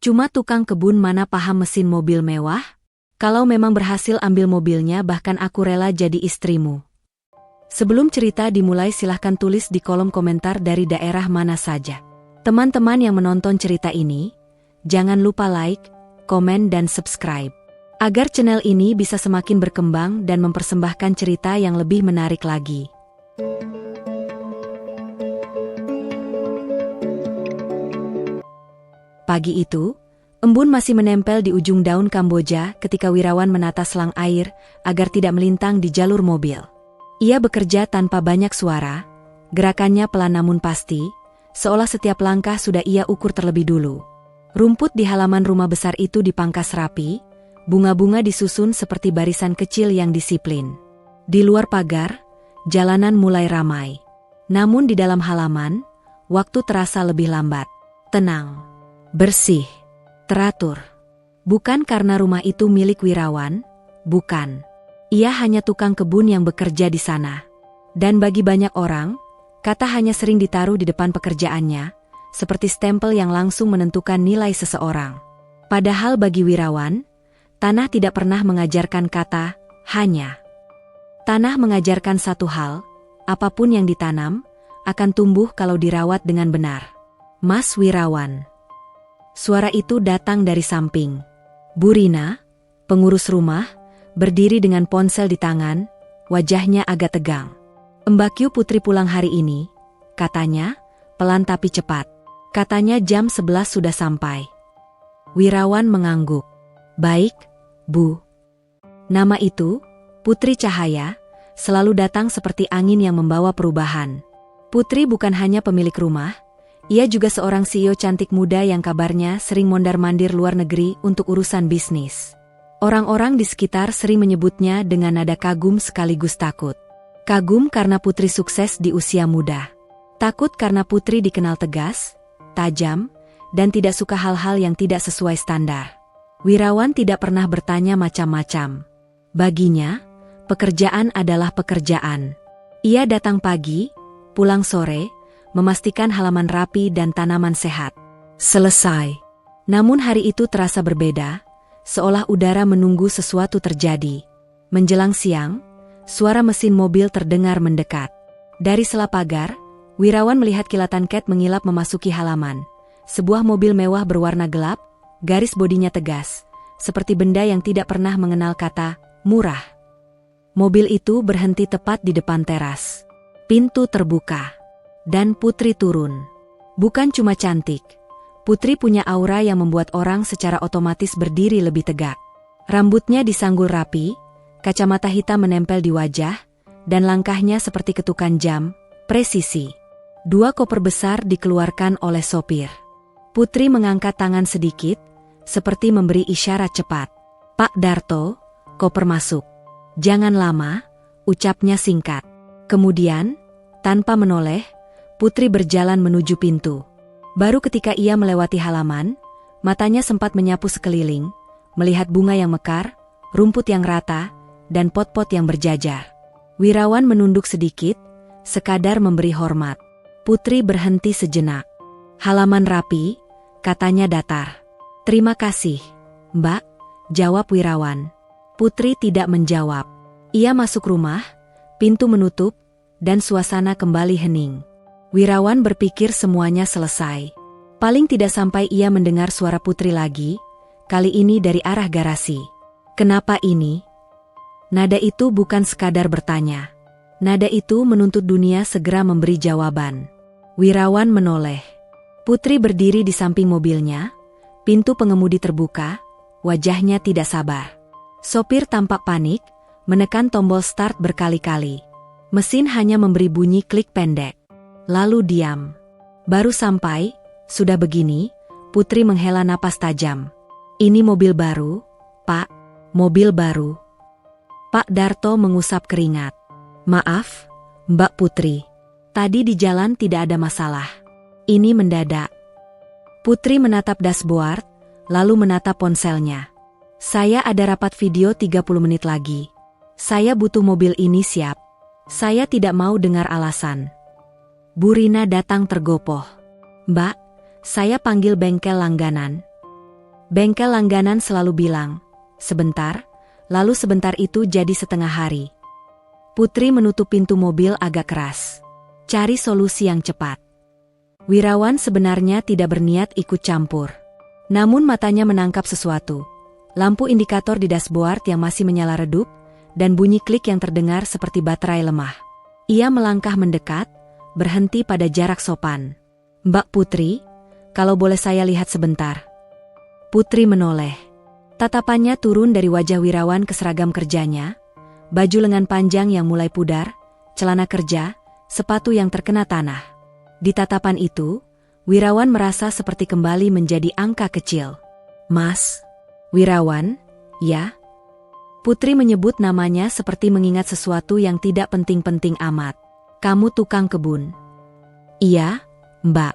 Cuma tukang kebun mana paham mesin mobil mewah? Kalau memang berhasil ambil mobilnya, bahkan aku rela jadi istrimu. Sebelum cerita dimulai, silahkan tulis di kolom komentar dari daerah mana saja. Teman-teman yang menonton cerita ini, jangan lupa like, komen dan subscribe. Agar channel ini bisa semakin berkembang dan mempersembahkan cerita yang lebih menarik lagi. Pagi itu, embun masih menempel di ujung daun Kamboja ketika Wirawan menata selang air agar tidak melintang di jalur mobil. Ia bekerja tanpa banyak suara, gerakannya pelan namun pasti, seolah setiap langkah sudah ia ukur terlebih dulu. Rumput di halaman rumah besar itu dipangkas rapi, bunga-bunga disusun seperti barisan kecil yang disiplin. Di luar pagar, jalanan mulai ramai. Namun di dalam halaman, waktu terasa lebih lambat. Tenang, bersih, teratur. Bukan karena rumah itu milik Wirawan, bukan. Ia hanya tukang kebun yang bekerja di sana. Dan bagi banyak orang, kata hanya sering ditaruh di depan pekerjaannya, seperti stempel yang langsung menentukan nilai seseorang. Padahal bagi Wirawan, tanah tidak pernah mengajarkan kata hanya. Tanah mengajarkan satu hal, apapun yang ditanam, akan tumbuh kalau dirawat dengan benar. Mas Wirawan. Suara itu datang dari samping. Bu Rina, pengurus rumah, berdiri dengan ponsel di tangan, wajahnya agak tegang. Mbak Kyu Putri pulang hari ini, katanya, pelan tapi cepat. Katanya jam 11 sudah sampai. Wirawan mengangguk. Baik, Bu. Nama itu, Putri Cahaya, selalu datang seperti angin yang membawa perubahan. Putri bukan hanya pemilik rumah, ia juga seorang CEO cantik muda yang kabarnya sering mondar-mandir luar negeri untuk urusan bisnis. Orang-orang di sekitar sering menyebutnya dengan nada kagum sekaligus takut. Kagum karena Putri sukses di usia muda. Takut karena Putri dikenal tegas, tajam, dan tidak suka hal-hal yang tidak sesuai standar. Wirawan tidak pernah bertanya macam-macam. Baginya, pekerjaan adalah pekerjaan. Ia datang pagi, pulang sore, memastikan halaman rapi dan tanaman sehat. Selesai. Namun hari itu terasa berbeda, seolah udara menunggu sesuatu terjadi. Menjelang siang, suara mesin mobil terdengar mendekat. Dari sela pagar, Wirawan melihat kilatan cat mengilap memasuki halaman. Sebuah mobil mewah berwarna gelap, garis bodinya tegas, seperti benda yang tidak pernah mengenal kata murah. Mobil itu berhenti tepat di depan teras. Pintu terbuka, dan Putri turun. Bukan cuma cantik, Putri punya aura yang membuat orang secara otomatis berdiri lebih tegak. Rambutnya disanggul rapi, kacamata hitam menempel di wajah, dan langkahnya seperti ketukan jam, presisi. 2 koper besar dikeluarkan oleh sopir. Putri mengangkat tangan sedikit, seperti memberi isyarat cepat. Pak Darto, koper masuk. Jangan lama, ucapnya singkat. Kemudian, tanpa menoleh, Putri berjalan menuju pintu. Baru ketika ia melewati halaman, matanya sempat menyapu sekeliling, melihat bunga yang mekar, rumput yang rata, dan pot-pot yang berjajar. Wirawan menunduk sedikit, sekadar memberi hormat. Putri berhenti sejenak. Halaman rapi, katanya datar. Terima kasih, Mbak, jawab Wirawan. Putri tidak menjawab. Ia masuk rumah, pintu menutup, dan suasana kembali hening. Wirawan berpikir semuanya selesai. Paling tidak sampai ia mendengar suara Putri lagi, kali ini dari arah garasi. Kenapa ini? Nada itu bukan sekadar bertanya. Nada itu menuntut dunia segera memberi jawaban. Wirawan menoleh. Putri berdiri di samping mobilnya, pintu pengemudi terbuka, wajahnya tidak sabar. Sopir tampak panik, menekan tombol start berkali-kali. Mesin hanya memberi bunyi klik pendek. Lalu diam. Baru sampai, sudah begini, Putri menghela napas tajam. Ini mobil baru, Pak, mobil baru. Pak Darto mengusap keringat. Maaf, Mbak Putri. Tadi di jalan tidak ada masalah. Ini mendadak. Putri menatap dashboard, lalu menatap ponselnya. Saya ada rapat video 30 menit lagi. Saya butuh mobil ini siap. Saya tidak mau dengar alasan. Bu Rina datang tergopoh. Mbak, saya panggil bengkel langganan. Bengkel langganan selalu bilang, sebentar, lalu sebentar itu jadi setengah hari. Putri menutup pintu mobil agak keras. Cari solusi yang cepat. Wirawan sebenarnya tidak berniat ikut campur. Namun matanya menangkap sesuatu. Lampu indikator di dashboard yang masih menyala redup, dan bunyi klik yang terdengar seperti baterai lemah. Ia melangkah mendekat, berhenti pada jarak sopan. Mbak Putri, kalau boleh saya lihat sebentar. Putri menoleh. Tatapannya turun dari wajah Wirawan ke seragam kerjanya, baju lengan panjang yang mulai pudar, celana kerja, sepatu yang terkena tanah. Di tatapan itu, Wirawan merasa seperti kembali menjadi angka kecil. Mas Wirawan, ya? Putri menyebut namanya seperti mengingat sesuatu yang tidak penting-penting amat. Kamu tukang kebun? Iya, Mbak.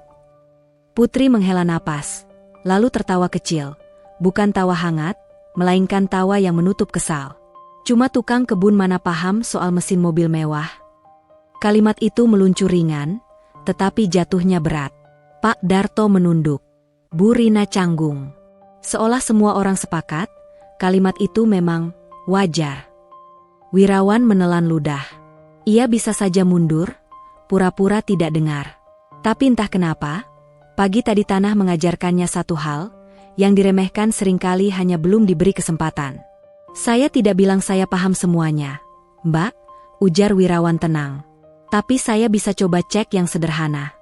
Putri menghela napas, lalu tertawa kecil. Bukan tawa hangat, melainkan tawa yang menutup kesal. Cuma tukang kebun mana paham soal mesin mobil mewah? Kalimat itu meluncur ringan, tetapi jatuhnya berat. Pak Darto menunduk. Bu Rina canggung. Seolah semua orang sepakat, kalimat itu memang wajar. Wirawan menelan ludah. Ia bisa saja mundur, pura-pura tidak dengar. Tapi entah kenapa, pagi tadi tanah mengajarkannya satu hal, yang diremehkan seringkali hanya belum diberi kesempatan. Saya tidak bilang saya paham semuanya, Mbak, ujar Wirawan tenang. Tapi saya bisa coba cek yang sederhana.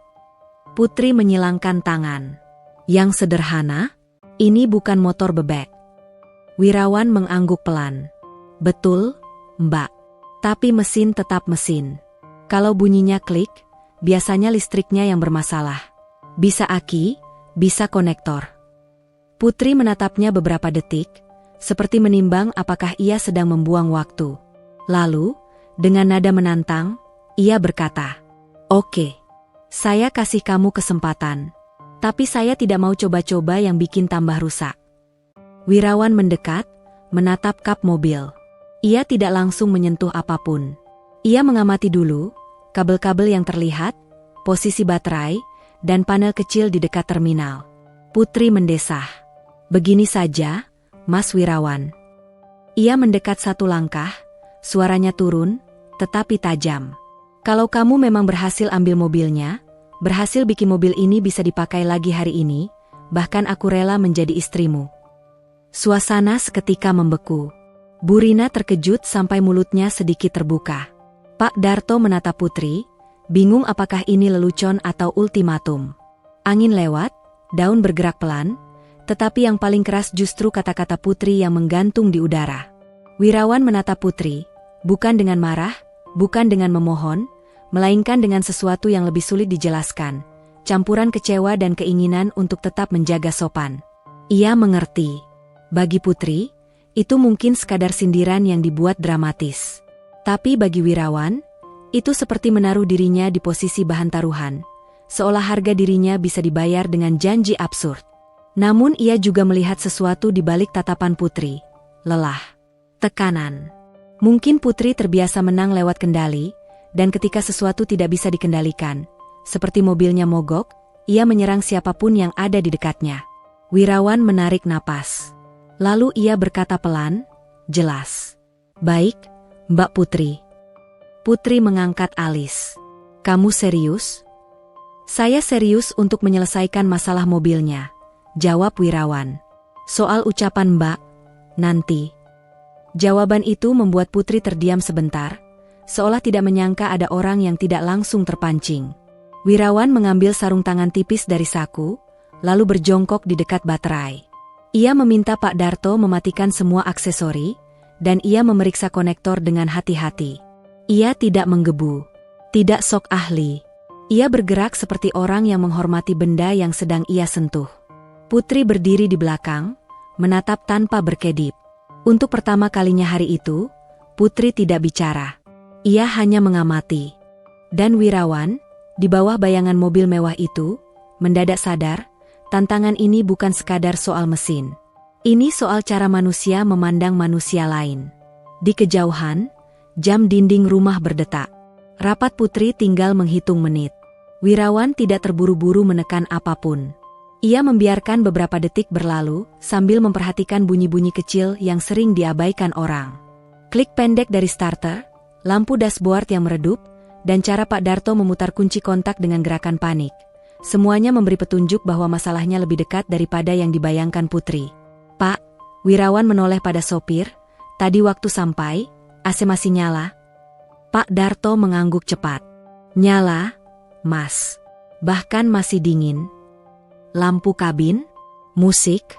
Putri menyilangkan tangan. Yang sederhana? Ini bukan motor bebek. Wirawan mengangguk pelan. Betul, Mbak. Tapi mesin tetap mesin. Kalau bunyinya klik, biasanya listriknya yang bermasalah. Bisa aki, bisa konektor. Putri menatapnya beberapa detik, seperti menimbang apakah ia sedang membuang waktu. Lalu, dengan nada menantang, ia berkata, "Oke, saya kasih kamu kesempatan. Tapi saya tidak mau coba-coba yang bikin tambah rusak." Wirawan mendekat, menatap kap mobil. Ia tidak langsung menyentuh apapun. Ia mengamati dulu kabel-kabel yang terlihat, posisi baterai, dan panel kecil di dekat terminal. Putri mendesah. Begini saja, Mas Wirawan. Ia mendekat satu langkah, suaranya turun, tetapi tajam. Kalau kamu memang berhasil ambil mobilnya, berhasil bikin mobil ini bisa dipakai lagi hari ini, bahkan aku rela menjadi istrimu. Suasana seketika membeku. Bu Rina terkejut sampai mulutnya sedikit terbuka. Pak Darto menatap Putri, bingung apakah ini lelucon atau ultimatum. Angin lewat, daun bergerak pelan, tetapi yang paling keras justru kata-kata Putri yang menggantung di udara. Wirawan menatap Putri, bukan dengan marah, bukan dengan memohon, melainkan dengan sesuatu yang lebih sulit dijelaskan, campuran kecewa dan keinginan untuk tetap menjaga sopan. Ia mengerti. Bagi Putri, itu mungkin sekadar sindiran yang dibuat dramatis. Tapi bagi Wirawan, itu seperti menaruh dirinya di posisi bahan taruhan, seolah harga dirinya bisa dibayar dengan janji absurd. Namun ia juga melihat sesuatu di balik tatapan Putri. Lelah. Tekanan. Mungkin Putri terbiasa menang lewat kendali, dan ketika sesuatu tidak bisa dikendalikan, seperti mobilnya mogok, ia menyerang siapapun yang ada di dekatnya. Wirawan menarik napas. Lalu ia berkata pelan, jelas. Baik, Mbak Putri. Putri mengangkat alis. Kamu serius? Saya serius untuk menyelesaikan masalah mobilnya, jawab Wirawan. Soal ucapan Mbak, nanti. Jawaban itu membuat Putri terdiam sebentar, seolah tidak menyangka ada orang yang tidak langsung terpancing. Wirawan mengambil sarung tangan tipis dari saku, lalu berjongkok di dekat baterai. Ia meminta Pak Darto mematikan semua aksesori, dan ia memeriksa konektor dengan hati-hati. Ia tidak menggebu, tidak sok ahli. Ia bergerak seperti orang yang menghormati benda yang sedang ia sentuh. Putri berdiri di belakang, menatap tanpa berkedip. Untuk pertama kalinya hari itu, Putri tidak bicara. Ia hanya mengamati. Dan Wirawan, di bawah bayangan mobil mewah itu, mendadak sadar, tantangan ini bukan sekadar soal mesin. Ini soal cara manusia memandang manusia lain. Di kejauhan, jam dinding rumah berdetak. Rapat Putri tinggal menghitung menit. Wirawan tidak terburu-buru menekan apapun. Ia membiarkan beberapa detik berlalu sambil memperhatikan bunyi-bunyi kecil yang sering diabaikan orang. Klik pendek dari starter, lampu dashboard yang meredup, dan cara Pak Darto memutar kunci kontak dengan gerakan panik. Semuanya memberi petunjuk bahwa masalahnya lebih dekat daripada yang dibayangkan Putri. "Pak," Wirawan menoleh pada sopir, "tadi waktu sampai, AC masih nyala?" Pak Darto mengangguk cepat. "Nyala, Mas. Bahkan masih dingin." Lampu kabin, musik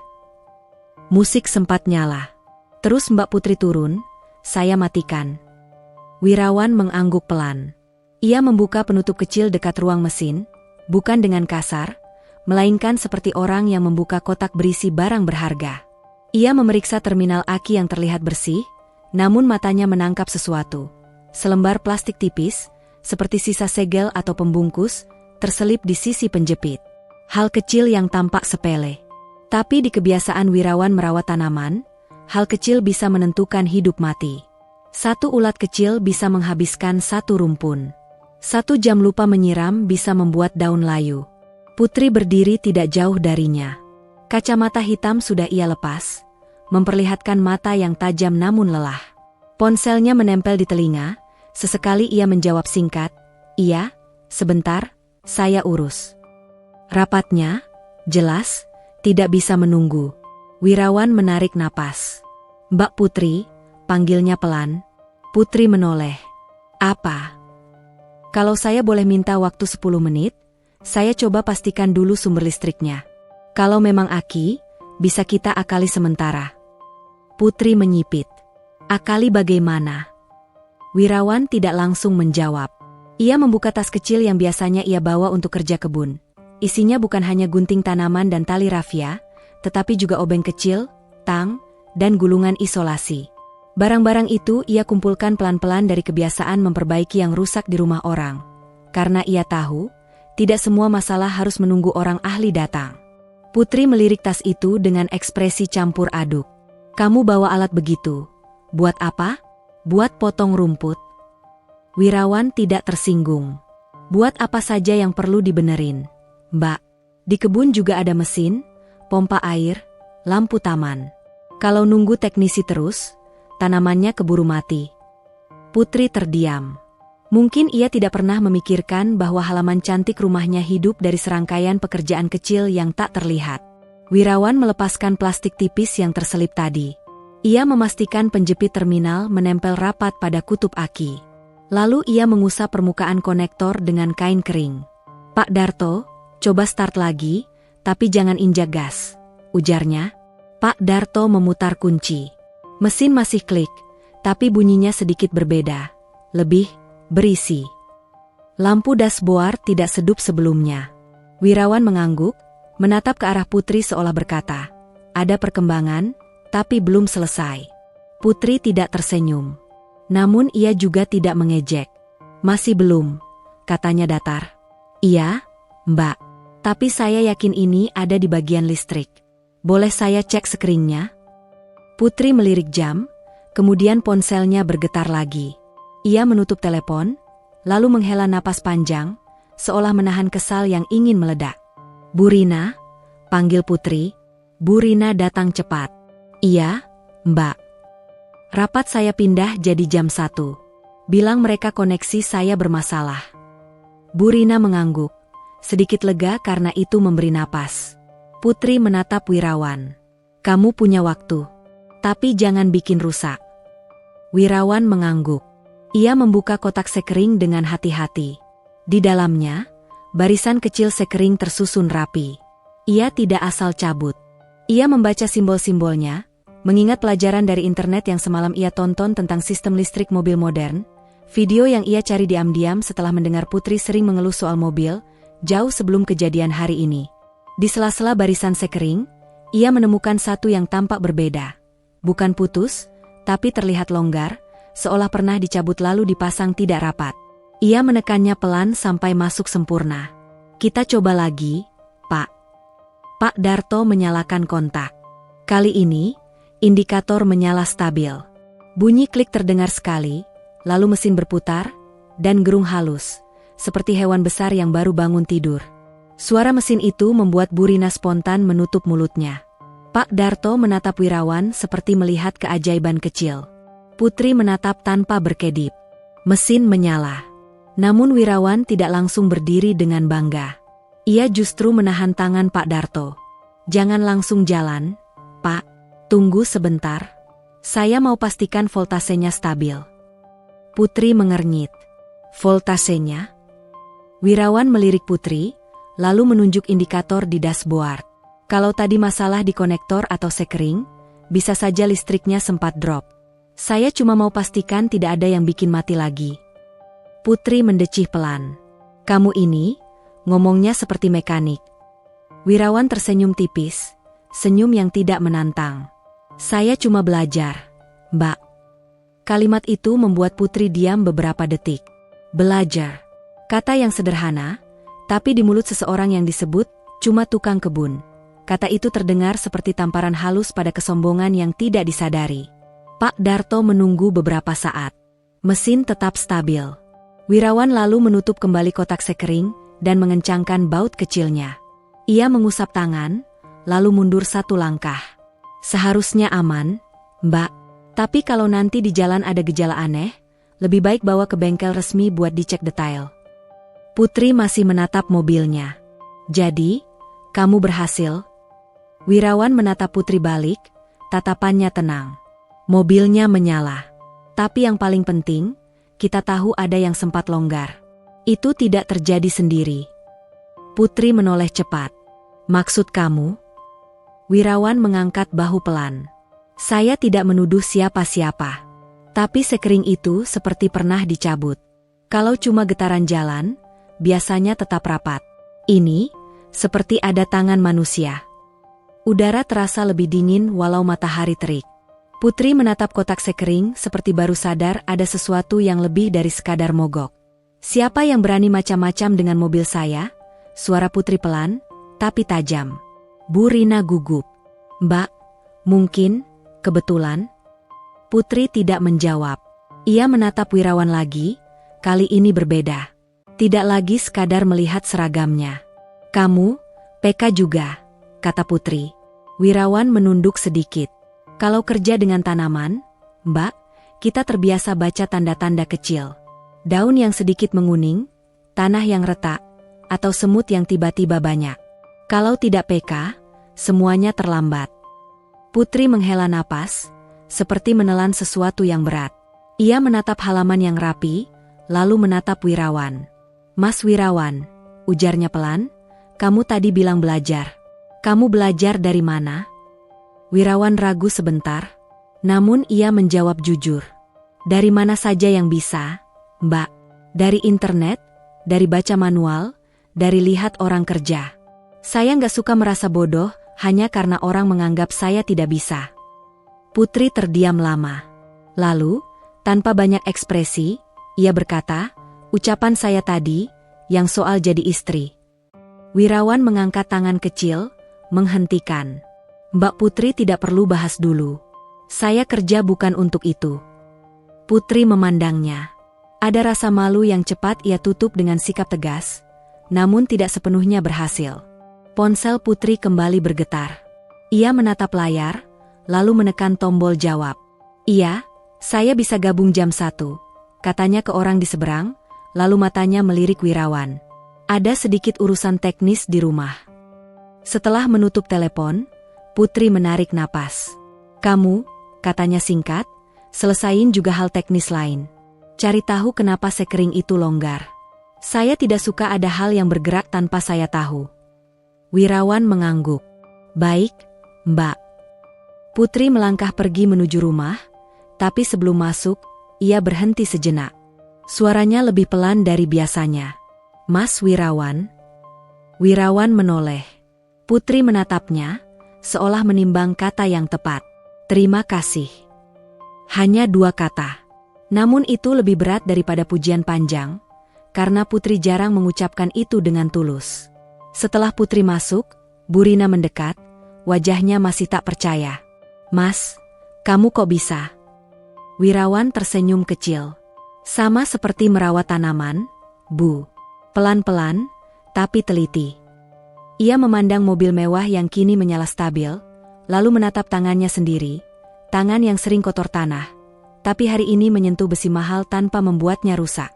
sempat nyala. Terus Mbak Putri turun, saya matikan. Wirawan mengangguk pelan. Ia membuka penutup kecil dekat ruang mesin, bukan dengan kasar, melainkan seperti orang yang membuka kotak berisi barang berharga. Ia memeriksa terminal aki yang terlihat bersih, namun matanya menangkap sesuatu. Selembar plastik tipis, seperti sisa segel atau pembungkus, terselip di sisi penjepit. Hal kecil yang tampak sepele. Tapi di kebiasaan Wirawan merawat tanaman, hal kecil bisa menentukan hidup mati. Satu ulat kecil bisa menghabiskan satu rumpun. 1 jam lupa menyiram bisa membuat daun layu. Putri berdiri tidak jauh darinya. Kacamata hitam sudah ia lepas, memperlihatkan mata yang tajam namun lelah. Ponselnya menempel di telinga, sesekali ia menjawab singkat, "Iya, sebentar, saya urus." Rapatnya, jelas, tidak bisa menunggu. Wirawan menarik napas. "Mbak Putri," panggilnya pelan. Putri menoleh. "Apa?" "Kalau saya boleh minta waktu 10 menit, saya coba pastikan dulu sumber listriknya. Kalau memang aki, bisa kita akali sementara." Putri menyipit. "Akali bagaimana?" Wirawan tidak langsung menjawab. Ia membuka tas kecil yang biasanya ia bawa untuk kerja kebun. Isinya bukan hanya gunting tanaman dan tali rafia, tetapi juga obeng kecil, tang, dan gulungan isolasi. Barang-barang itu ia kumpulkan pelan-pelan dari kebiasaan memperbaiki yang rusak di rumah orang. Karena ia tahu, tidak semua masalah harus menunggu orang ahli datang. Putri melirik tas itu dengan ekspresi campur aduk. "Kamu bawa alat begitu. Buat apa?" "Buat potong rumput." Wirawan tidak tersinggung. "Buat apa saja yang perlu dibenerin, Mbak? Di kebun juga ada mesin, pompa air, lampu taman. Kalau nunggu teknisi terus, tanamannya keburu mati." Putri terdiam. Mungkin ia tidak pernah memikirkan bahwa halaman cantik rumahnya hidup dari serangkaian pekerjaan kecil yang tak terlihat. Wirawan melepaskan plastik tipis yang terselip tadi. Ia memastikan penjepit terminal menempel rapat pada kutub aki. Lalu ia mengusap permukaan konektor dengan kain kering. "Pak Darto, coba start lagi, tapi jangan injak gas," ujarnya. Pak Darto memutar kunci. Mesin masih klik, tapi bunyinya sedikit berbeda. Lebih berisi. Lampu dashboard tidak sedup sebelumnya. Wirawan mengangguk, menatap ke arah Putri seolah berkata, "Ada perkembangan, tapi belum selesai." Putri tidak tersenyum. Namun ia juga tidak mengejek. "Masih belum," katanya datar. "Iya, Mbak. Tapi saya yakin ini ada di bagian listrik. Boleh saya cek screen-nya?" Putri melirik jam, kemudian ponselnya bergetar lagi. Ia menutup telepon, lalu menghela napas panjang, seolah menahan kesal yang ingin meledak. "Bu Rina?" panggil Putri. Bu Rina datang cepat. "Iya, Mbak. Rapat saya pindah jadi jam 1. Bilang mereka koneksi saya bermasalah." Bu Rina mengangguk, sedikit lega karena itu memberi napas. Putri menatap Wirawan. "Kamu punya waktu. Tapi jangan bikin rusak." Wirawan mengangguk. Ia membuka kotak sekering dengan hati-hati. Di dalamnya, barisan kecil sekering tersusun rapi. Ia tidak asal cabut. Ia membaca simbol-simbolnya, mengingat pelajaran dari internet yang semalam ia tonton tentang sistem listrik mobil modern, video yang ia cari diam-diam setelah mendengar Putri sering mengeluh soal mobil, jauh sebelum kejadian hari ini. Di sela-sela barisan sekering, ia menemukan satu yang tampak berbeda. Bukan putus, tapi terlihat longgar, seolah pernah dicabut lalu dipasang tidak rapat. Ia menekannya pelan sampai masuk sempurna. "Kita coba lagi, Pak." Pak Darto menyalakan kontak. Kali ini, indikator menyala stabil. Bunyi klik terdengar sekali, lalu mesin berputar, dan gerung halus, seperti hewan besar yang baru bangun tidur. Suara mesin itu membuat Bu Rina spontan menutup mulutnya. Pak Darto menatap Wirawan seperti melihat keajaiban kecil. Putri menatap tanpa berkedip. Mesin menyala. Namun Wirawan tidak langsung berdiri dengan bangga. Ia justru menahan tangan Pak Darto. Jangan langsung jalan, Pak. Tunggu sebentar. Saya mau pastikan voltasenya stabil. Putri mengernyit. Voltasenya? Wirawan melirik Putri, lalu menunjuk indikator di dashboard. Kalau tadi masalah di konektor atau sekring, bisa saja listriknya sempat drop. Saya cuma mau pastikan tidak ada yang bikin mati lagi. Putri mendecih pelan. Kamu ini, ngomongnya seperti mekanik. Wirawan tersenyum tipis, senyum yang tidak menantang. Saya cuma belajar, Mbak. Kalimat itu membuat Putri diam beberapa detik. Belajar. Kata yang sederhana, tapi di mulut seseorang yang disebut cuma tukang kebun. Kata itu terdengar seperti tamparan halus pada kesombongan yang tidak disadari. Pak Darto menunggu beberapa saat. Mesin tetap stabil. Wirawan lalu menutup kembali kotak sekering dan mengencangkan baut kecilnya. Ia mengusap tangan, lalu mundur satu langkah. Seharusnya aman, Mbak. Tapi kalau nanti di jalan ada gejala aneh, lebih baik bawa ke bengkel resmi buat dicek detail. Putri masih menatap mobilnya. Jadi, kamu berhasil? Wirawan menatap Putri balik, tatapannya tenang. Mobilnya menyala. Tapi yang paling penting, kita tahu ada yang sempat longgar. Itu tidak terjadi sendiri. Putri menoleh cepat. Maksud kamu? Wirawan mengangkat bahu pelan. Saya tidak menuduh siapa-siapa. Tapi sekering itu seperti pernah dicabut. Kalau cuma getaran jalan, biasanya tetap rapat. Ini, seperti ada tangan manusia. Udara terasa lebih dingin walau matahari terik. Putri menatap kotak sekering seperti baru sadar ada sesuatu yang lebih dari sekadar mogok. Siapa yang berani macam-macam dengan mobil saya? Suara Putri pelan, tapi tajam. Bu Rina gugup. Mbak, mungkin, kebetulan. Putri tidak menjawab. Ia menatap Wirawan lagi, kali ini berbeda. Tidak lagi sekadar melihat seragamnya. Kamu, PK juga, kata Putri. Wirawan menunduk sedikit. Kalau kerja dengan tanaman, Mbak, kita terbiasa baca tanda-tanda kecil. Daun yang sedikit menguning, tanah yang retak, atau semut yang tiba-tiba banyak. Kalau tidak PK, semuanya terlambat. Putri menghela napas, seperti menelan sesuatu yang berat. Ia menatap halaman yang rapi, lalu menatap Wirawan. Mas Wirawan, ujarnya pelan, kamu tadi bilang belajar. Kamu belajar dari mana? Wirawan ragu sebentar, namun ia menjawab jujur. Dari mana saja yang bisa, Mbak? Dari internet, dari baca manual, dari lihat orang kerja. Saya nggak suka merasa bodoh hanya karena orang menganggap saya tidak bisa. Putri terdiam lama. Lalu, tanpa banyak ekspresi, ia berkata, ucapan saya tadi, yang soal jadi istri. Wirawan mengangkat tangan kecil, menghentikan. Mbak Putri tidak perlu bahas dulu. Saya kerja bukan untuk itu. Putri memandangnya. Ada rasa malu yang cepat ia tutup dengan sikap tegas, namun tidak sepenuhnya berhasil. Ponsel Putri kembali bergetar. Ia menatap layar, lalu menekan tombol jawab. Iya, saya bisa gabung jam 1, katanya ke orang di seberang, lalu matanya melirik Wirawan. Ada sedikit urusan teknis di rumah. Setelah menutup telepon, Putri menarik napas. Kamu, katanya singkat, selesain juga hal teknis lain. Cari tahu kenapa sekering itu longgar. Saya tidak suka ada hal yang bergerak tanpa saya tahu. Wirawan mengangguk. Baik, Mbak. Putri melangkah pergi menuju rumah, tapi sebelum masuk, ia berhenti sejenak. Suaranya lebih pelan dari biasanya. Mas Wirawan? Wirawan menoleh. Putri menatapnya, seolah menimbang kata yang tepat. Terima kasih. Hanya 2 kata. Namun itu lebih berat daripada pujian panjang, karena Putri jarang mengucapkan itu dengan tulus. Setelah Putri masuk, Bu Rina mendekat, wajahnya masih tak percaya. Mas, kamu kok bisa? Wirawan tersenyum kecil. Sama seperti merawat tanaman, Bu. Pelan-pelan, tapi teliti. Ia memandang mobil mewah yang kini menyala stabil, lalu menatap tangannya sendiri, tangan yang sering kotor tanah, tapi hari ini menyentuh besi mahal tanpa membuatnya rusak.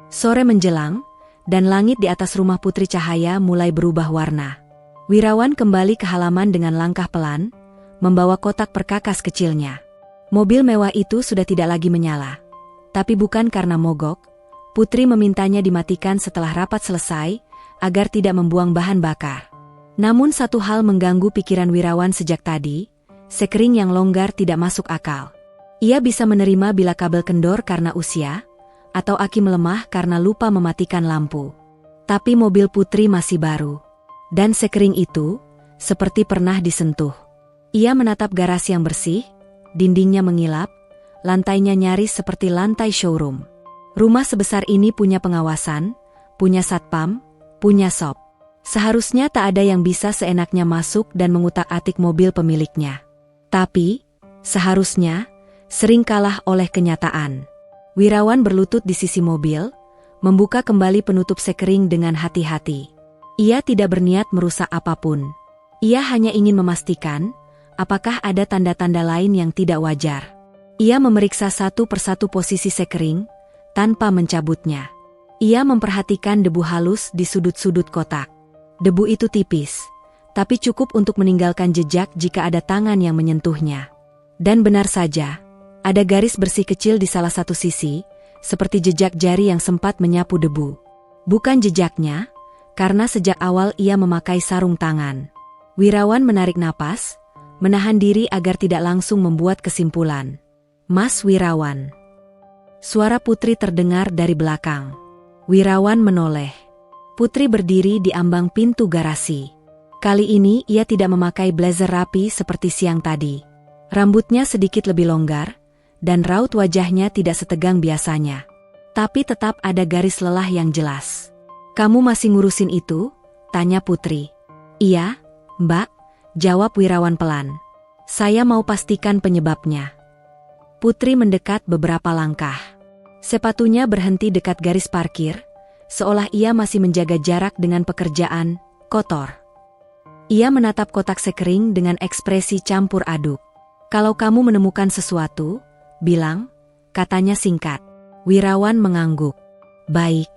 Sore menjelang, dan langit di atas rumah Putri Cahaya mulai berubah warna. Wirawan kembali ke halaman dengan langkah pelan, membawa kotak perkakas kecilnya. Mobil mewah itu sudah tidak lagi menyala. Tapi bukan karena mogok, Putri memintanya dimatikan setelah rapat selesai, agar tidak membuang bahan bakar. Namun satu hal mengganggu pikiran Wirawan sejak tadi, sekring yang longgar tidak masuk akal. Ia bisa menerima bila kabel kendor karena usia, atau aki melemah karena lupa mematikan lampu. Tapi mobil Putri masih baru. Dan sekring itu, seperti pernah disentuh. Ia menatap garasi yang bersih, dindingnya mengilap, lantainya nyaris seperti lantai showroom. Rumah sebesar ini punya pengawasan, punya satpam, punya sop. Seharusnya tak ada yang bisa seenaknya masuk dan mengutak-atik mobil pemiliknya. Tapi, seharusnya, sering kalah oleh kenyataan. Wirawan berlutut di sisi mobil, membuka kembali penutup sekring dengan hati-hati. Ia tidak berniat merusak apapun. Ia hanya ingin memastikan, apakah ada tanda-tanda lain yang tidak wajar. Ia memeriksa satu persatu posisi sekring, tanpa mencabutnya. Ia memperhatikan debu halus di sudut-sudut kotak. Debu itu tipis, tapi cukup untuk meninggalkan jejak jika ada tangan yang menyentuhnya. Dan benar saja, ada garis bersih kecil di salah satu sisi, seperti jejak jari yang sempat menyapu debu. Bukan jejaknya, karena sejak awal ia memakai sarung tangan. Wirawan menarik napas, menahan diri agar tidak langsung membuat kesimpulan. "Mas Wirawan." Suara Putri terdengar dari belakang. Wirawan menoleh. Putri berdiri di ambang pintu garasi. Kali ini ia tidak memakai blazer rapi seperti siang tadi. Rambutnya sedikit lebih longgar, dan raut wajahnya tidak setegang biasanya. Tapi tetap ada garis lelah yang jelas. "Kamu masih ngurusin itu?" tanya Putri. "Iya, Mbak," jawab Wirawan pelan. "Saya mau pastikan penyebabnya." Putri mendekat beberapa langkah. Sepatunya berhenti dekat garis parkir, seolah ia masih menjaga jarak dengan pekerjaan kotor. Ia menatap kotak sekring dengan ekspresi campur aduk. "Kalau kamu menemukan sesuatu, bilang," katanya singkat. Wirawan mengangguk. "Baik."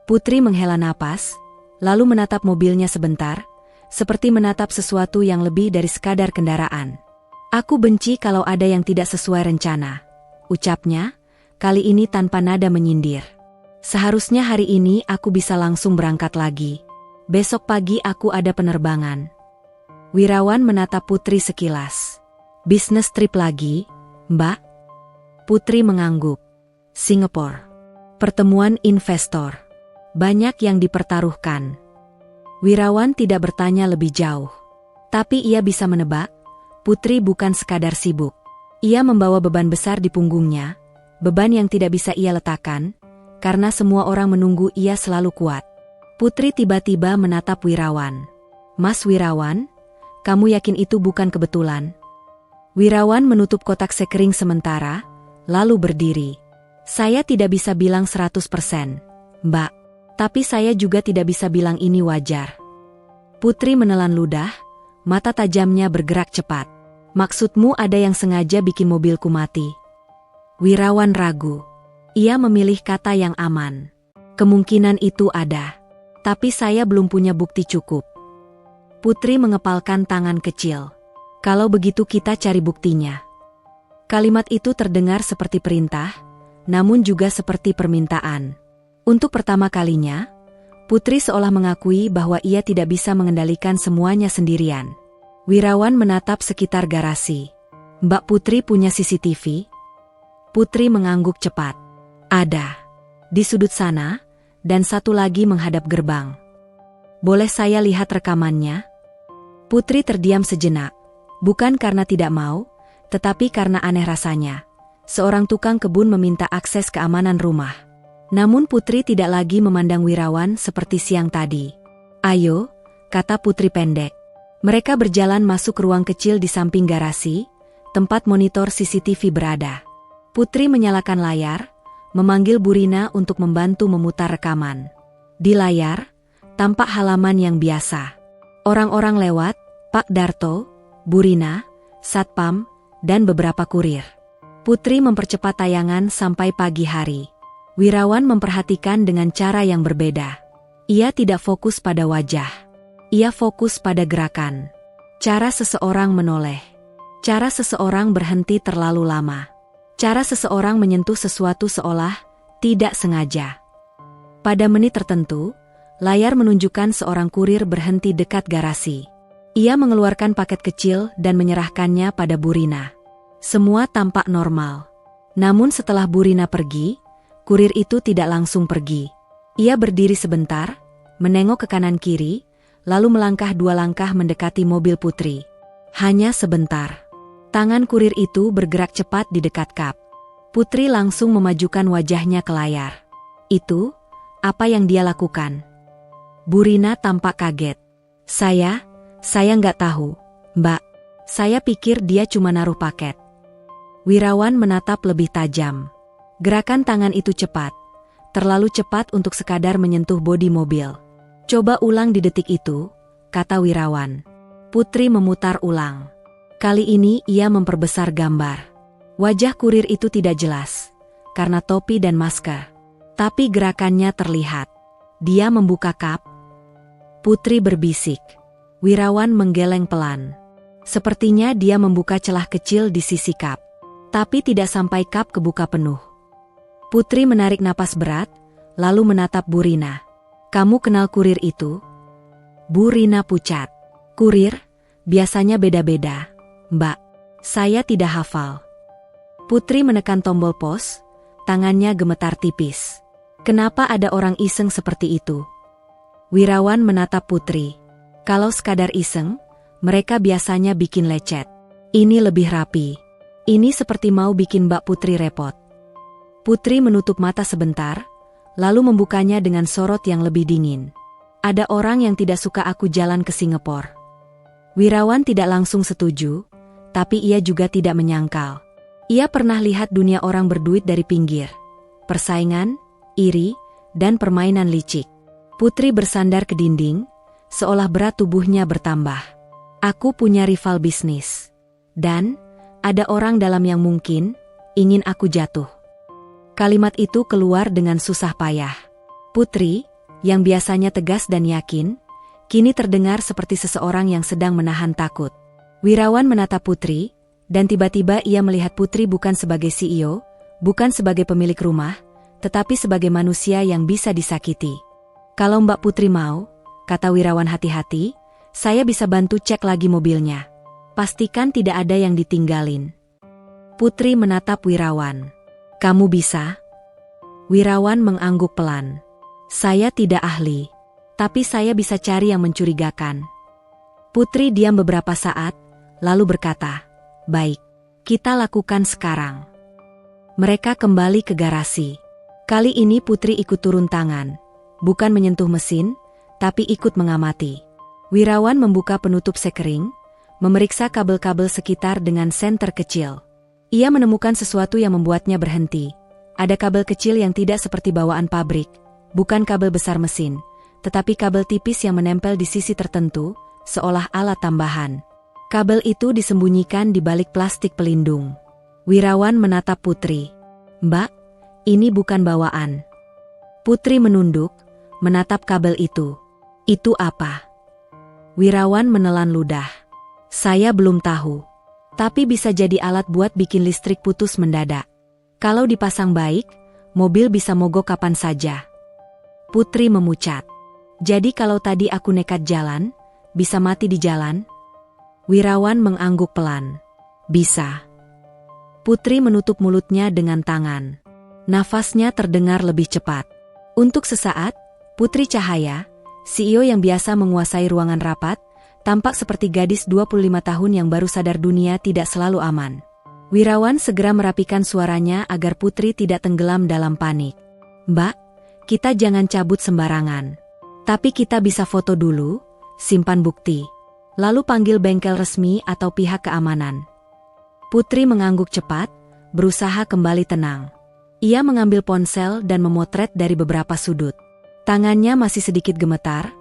Putri menghela napas, lalu menatap mobilnya sebentar, seperti menatap sesuatu yang lebih dari sekadar kendaraan. "Aku benci kalau ada yang tidak sesuai rencana," ucapnya, kali ini tanpa nada menyindir. "Seharusnya hari ini aku bisa langsung berangkat lagi. Besok pagi aku ada penerbangan." Wirawan menatap Putri sekilas. "Bisnis trip lagi, Mbak?" Putri mengangguk. "Singapura. Pertemuan investor. Banyak yang dipertaruhkan." Wirawan tidak bertanya lebih jauh. Tapi ia bisa menebak, Putri bukan sekadar sibuk. Ia membawa beban besar di punggungnya, beban yang tidak bisa ia letakkan, karena semua orang menunggu ia selalu kuat. Putri tiba-tiba menatap Wirawan. "Mas Wirawan, kamu yakin itu bukan kebetulan?" Wirawan menutup kotak sekring sementara, lalu berdiri. "Saya tidak bisa bilang 100%, Mbak. Tapi saya juga tidak bisa bilang ini wajar." Putri menelan ludah, mata tajamnya bergerak cepat. "Maksudmu ada yang sengaja bikin mobilku mati?" Wirawan ragu. Ia memilih kata yang aman. "Kemungkinan itu ada. Tapi saya belum punya bukti cukup." Putri mengepalkan tangan kecil. "Kalau begitu kita cari buktinya." Kalimat itu terdengar seperti perintah, namun juga seperti permintaan. Untuk pertama kalinya, Putri seolah mengakui bahwa ia tidak bisa mengendalikan semuanya sendirian. Wirawan menatap sekitar garasi. "Mbak Putri punya CCTV?" Putri mengangguk cepat. "Ada. Di sudut sana, dan satu lagi menghadap gerbang." "Boleh saya lihat rekamannya?" Putri terdiam sejenak. Bukan karena tidak mau, tetapi karena aneh rasanya. Seorang tukang kebun meminta akses keamanan rumah. Namun Putri tidak lagi memandang Wirawan seperti siang tadi. "Ayo," kata Putri pendek. Mereka berjalan masuk ruang kecil di samping garasi, tempat monitor CCTV berada. Putri menyalakan layar, memanggil Burina untuk membantu memutar rekaman. Di layar, tampak halaman yang biasa. Orang-orang lewat, Pak Darto, Bu Rina, Satpam, dan beberapa kurir. Putri mempercepat tayangan sampai pagi hari. Wirawan memperhatikan dengan cara yang berbeda. Ia tidak fokus pada wajah. Ia fokus pada gerakan. Cara seseorang menoleh. Cara seseorang berhenti terlalu lama. Cara seseorang menyentuh sesuatu seolah tidak sengaja. Pada menit tertentu, layar menunjukkan seorang kurir berhenti dekat garasi. Ia mengeluarkan paket kecil dan menyerahkannya pada Bu Rina. Semua tampak normal. Namun setelah Bu Rina pergi, kurir itu tidak langsung pergi. Ia berdiri sebentar, menengok ke kanan kiri, lalu melangkah 2 langkah mendekati mobil Putri. Hanya sebentar. Tangan kurir itu bergerak cepat di dekat kap. Putri langsung memajukan wajahnya ke layar. Itu, apa yang dia lakukan? Bu Rina tampak kaget. Saya nggak tahu, Mbak. Saya pikir dia cuma naruh paket. Wirawan menatap lebih tajam. Gerakan tangan itu cepat. Terlalu cepat untuk sekadar menyentuh bodi mobil. Coba ulang di detik itu, kata Wirawan. Putri memutar ulang. Kali ini ia memperbesar gambar. Wajah kurir itu tidak jelas, karena topi dan masker. Tapi gerakannya terlihat. Dia membuka kap. Putri berbisik. Wirawan menggeleng pelan. Sepertinya dia membuka celah kecil di sisi kap. Tapi tidak sampai kap kebuka penuh. Putri menarik napas berat, lalu menatap Bu Rina. Kamu kenal kurir itu? Bu Rina pucat. Kurir? Biasanya beda-beda, Mbak. Saya tidak hafal. Putri menekan tombol pos, tangannya gemetar tipis. Kenapa ada orang iseng seperti itu? Wirawan menatap Putri. Kalau sekadar iseng, mereka biasanya bikin lecet. Ini lebih rapi. Ini seperti mau bikin Mbak Putri repot. Putri menutup mata sebentar, lalu membukanya dengan sorot yang lebih dingin. Ada orang yang tidak suka aku jalan ke Singapura. Wirawan tidak langsung setuju, tapi ia juga tidak menyangkal. Ia pernah lihat dunia orang berduit dari pinggir. Persaingan, iri, dan permainan licik. Putri bersandar ke dinding, seolah berat tubuhnya bertambah. Aku punya rival bisnis. Dan, ada orang dalam yang mungkin ingin aku jatuh. Kalimat itu keluar dengan susah payah. Putri, yang biasanya tegas dan yakin, kini terdengar seperti seseorang yang sedang menahan takut. Wirawan menatap Putri, dan tiba-tiba ia melihat Putri bukan sebagai CEO, bukan sebagai pemilik rumah, tetapi sebagai manusia yang bisa disakiti. Kalau Mbak Putri mau, kata Wirawan hati-hati, saya bisa bantu cek lagi mobilnya. Pastikan tidak ada yang ditinggalin. Putri menatap Wirawan. Kamu bisa? Wirawan mengangguk pelan. Saya tidak ahli, tapi saya bisa cari yang mencurigakan. Putri diam beberapa saat, lalu berkata, baik, kita lakukan sekarang. Mereka kembali ke garasi. Kali ini Putri ikut turun tangan, bukan menyentuh mesin, tapi ikut mengamati. Wirawan membuka penutup sekering, memeriksa kabel-kabel sekitar dengan senter kecil. Ia menemukan sesuatu yang membuatnya berhenti. Ada kabel kecil yang tidak seperti bawaan pabrik, bukan kabel besar mesin, tetapi kabel tipis yang menempel di sisi tertentu, seolah alat tambahan. Kabel itu disembunyikan di balik plastik pelindung. Wirawan menatap Putri. Mbak, ini bukan bawaan. Putri menunduk, menatap kabel itu. Itu apa? Wirawan menelan ludah. Saya belum tahu. Tapi bisa jadi alat buat bikin listrik putus mendadak. Kalau dipasang baik, mobil bisa mogok kapan saja. Putri memucat. Jadi kalau tadi aku nekat jalan, bisa mati di jalan? Wirawan mengangguk pelan. Bisa. Putri menutup mulutnya dengan tangan. Nafasnya terdengar lebih cepat. Untuk sesaat, Putri Cahaya, CEO yang biasa menguasai ruangan rapat, tampak seperti gadis 25 tahun yang baru sadar dunia tidak selalu aman. Wirawan segera merapikan suaranya agar Putri tidak tenggelam dalam panik. Mbak, kita jangan cabut sembarangan. Tapi kita bisa foto dulu, simpan bukti. Lalu panggil bengkel resmi atau pihak keamanan. Putri mengangguk cepat, berusaha kembali tenang. Ia mengambil ponsel dan memotret dari beberapa sudut. Tangannya masih sedikit gemetar,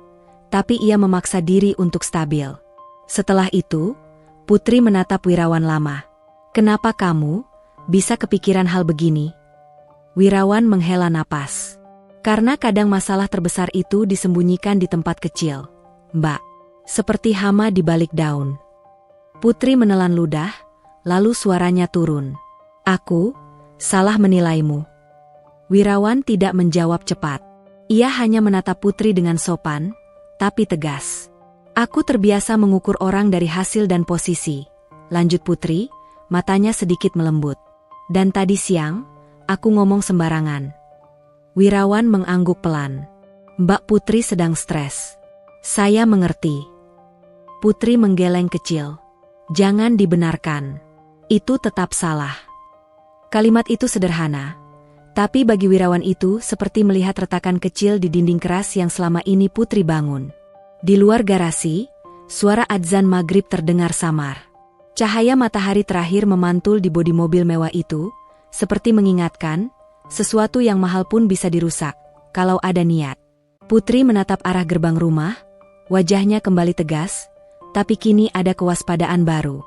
tapi ia memaksa diri untuk stabil. Setelah itu, Putri menatap Wirawan lama. "Kenapa kamu bisa kepikiran hal begini?" Wirawan menghela napas. "Karena kadang masalah terbesar itu disembunyikan di tempat kecil, Mbak. Seperti hama di balik daun." Putri menelan ludah, lalu suaranya turun. "Aku salah menilaimu." Wirawan tidak menjawab cepat. Ia hanya menatap Putri dengan sopan, tapi tegas. "Aku terbiasa mengukur orang dari hasil dan posisi," lanjut Putri, matanya sedikit melembut. "Dan tadi siang, aku ngomong sembarangan." Wirawan mengangguk pelan. "Mbak Putri sedang stres." "Saya mengerti." Putri menggeleng kecil. "Jangan dibenarkan. Itu tetap salah." Kalimat itu sederhana, tapi bagi Wirawan itu seperti melihat retakan kecil di dinding keras yang selama ini Putri bangun. Di luar garasi, suara adzan maghrib terdengar samar. Cahaya matahari terakhir memantul di bodi mobil mewah itu, seperti mengingatkan, sesuatu yang mahal pun bisa dirusak, kalau ada niat. Putri menatap arah gerbang rumah, wajahnya kembali tegas, tapi kini ada kewaspadaan baru.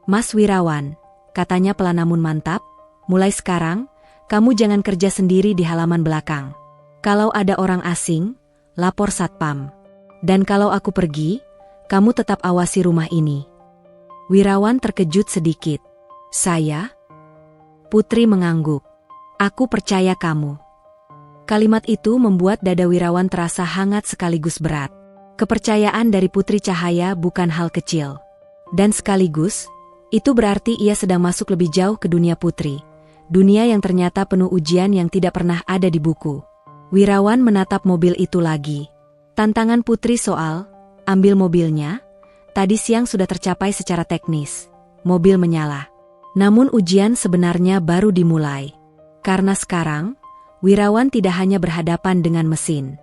"Mas Wirawan," katanya pelan namun mantap, "mulai sekarang, kamu jangan kerja sendiri di halaman belakang. Kalau ada orang asing, lapor satpam. Dan kalau aku pergi, kamu tetap awasi rumah ini." Wirawan terkejut sedikit. "Saya?" Putri mengangguk. "Aku percaya kamu." Kalimat itu membuat dada Wirawan terasa hangat sekaligus berat. Kepercayaan dari Putri Cahaya bukan hal kecil. Dan sekaligus, itu berarti ia sedang masuk lebih jauh ke dunia Putri. Dunia yang ternyata penuh ujian yang tidak pernah ada di buku. Wirawan menatap mobil itu lagi. Tantangan Putri soal ambil mobilnya, tadi siang sudah tercapai secara teknis. Mobil menyala. Namun ujian sebenarnya baru dimulai. Karena sekarang, Wirawan tidak hanya berhadapan dengan mesin.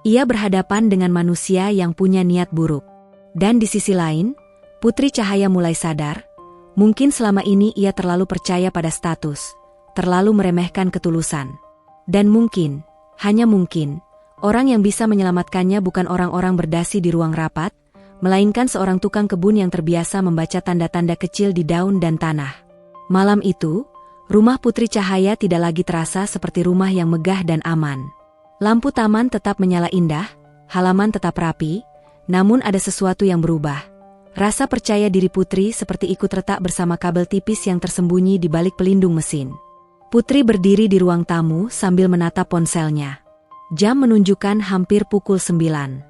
Ia berhadapan dengan manusia yang punya niat buruk. Dan di sisi lain, Putri Cahaya mulai sadar, mungkin selama ini ia terlalu percaya pada status, terlalu meremehkan ketulusan. Dan mungkin, hanya mungkin, orang yang bisa menyelamatkannya bukan orang-orang berdasi di ruang rapat, melainkan seorang tukang kebun yang terbiasa membaca tanda-tanda kecil di daun dan tanah. Malam itu, rumah Putri Cahaya tidak lagi terasa seperti rumah yang megah dan aman. Lampu taman tetap menyala indah, halaman tetap rapi, namun ada sesuatu yang berubah. Rasa percaya diri Putri seperti ikut retak bersama kabel tipis yang tersembunyi di balik pelindung mesin. Putri berdiri di ruang tamu sambil menatap ponselnya. Jam menunjukkan hampir pukul 9.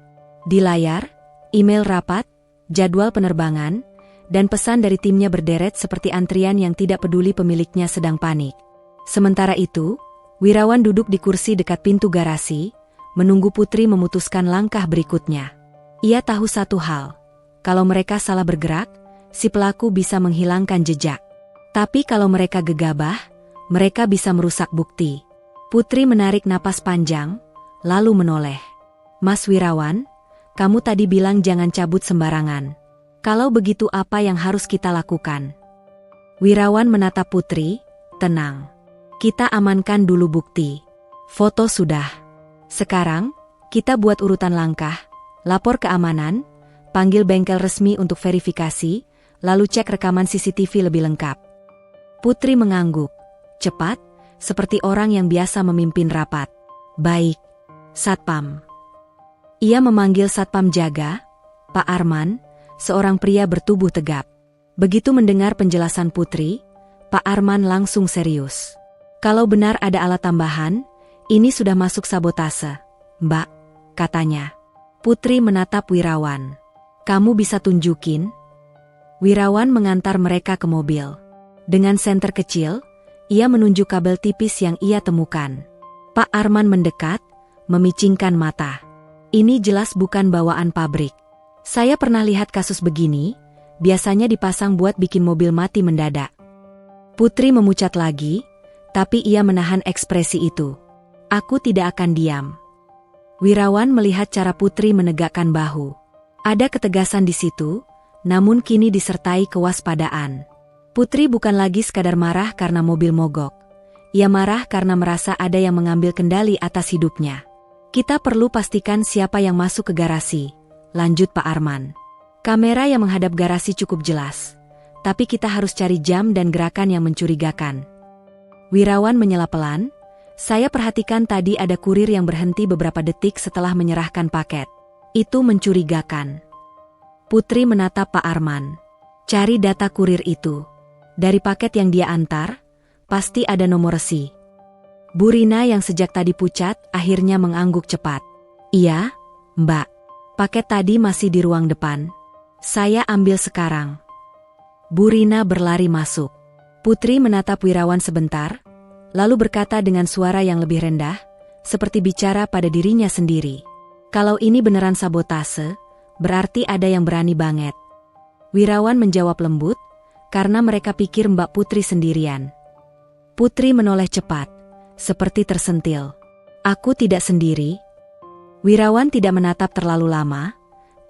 Di layar, email rapat, jadwal penerbangan, dan pesan dari timnya berderet seperti antrian yang tidak peduli pemiliknya sedang panik. Sementara itu, Wirawan duduk di kursi dekat pintu garasi, menunggu Putri memutuskan langkah berikutnya. Ia tahu satu hal, kalau mereka salah bergerak, si pelaku bisa menghilangkan jejak. Tapi kalau mereka gegabah, mereka bisa merusak bukti. Putri menarik napas panjang, lalu menoleh. "Mas Wirawan, kamu tadi bilang jangan cabut sembarangan. Kalau begitu apa yang harus kita lakukan?" Wirawan menatap Putri, "Tenang. Kita amankan dulu bukti. Foto sudah. Sekarang, kita buat urutan langkah, lapor keamanan, panggil bengkel resmi untuk verifikasi, lalu cek rekaman CCTV lebih lengkap." Putri mengangguk, cepat, seperti orang yang biasa memimpin rapat. "Baik, Satpam." Ia memanggil Satpam Jaga, Pak Arman, seorang pria bertubuh tegap. Begitu mendengar penjelasan Putri, Pak Arman langsung serius. "Kalau benar ada alat tambahan, ini sudah masuk sabotase, Mbak," katanya. Putri menatap Wirawan. "Kamu bisa tunjukin?" Wirawan mengantar mereka ke mobil. Dengan senter kecil, ia menunjuk kabel tipis yang ia temukan. Pak Arman mendekat, memicingkan mata. "Ini jelas bukan bawaan pabrik. Saya pernah lihat kasus begini, biasanya dipasang buat bikin mobil mati mendadak." Putri memucat lagi, tapi ia menahan ekspresi itu. "Aku tidak akan diam." Wirawan melihat cara Putri menegakkan bahu. Ada ketegasan di situ, namun kini disertai kewaspadaan. Putri bukan lagi sekadar marah karena mobil mogok. Ia marah karena merasa ada yang mengambil kendali atas hidupnya. "Kita perlu pastikan siapa yang masuk ke garasi," lanjut Pak Arman. Kamera yang menghadap garasi cukup jelas. Tapi kita harus cari jam dan gerakan yang mencurigakan. Wirawan menyela pelan. Saya perhatikan tadi ada kurir yang berhenti beberapa detik setelah menyerahkan paket. Itu mencurigakan. Putri menatap Pak Arman. Cari data kurir itu. Dari paket yang dia antar, pasti ada nomor resi. Bu Rina yang sejak tadi pucat akhirnya mengangguk cepat. Iya, Mbak. Paket tadi masih di ruang depan. Saya ambil sekarang. Bu Rina berlari masuk. Putri menatap Wirawan sebentar, lalu berkata dengan suara yang lebih rendah, seperti bicara pada dirinya sendiri. Kalau ini beneran sabotase, berarti ada yang berani banget. Wirawan menjawab lembut, karena mereka pikir Mbak Putri sendirian. Putri menoleh cepat, seperti tersentil. Aku tidak sendiri. Wirawan tidak menatap terlalu lama,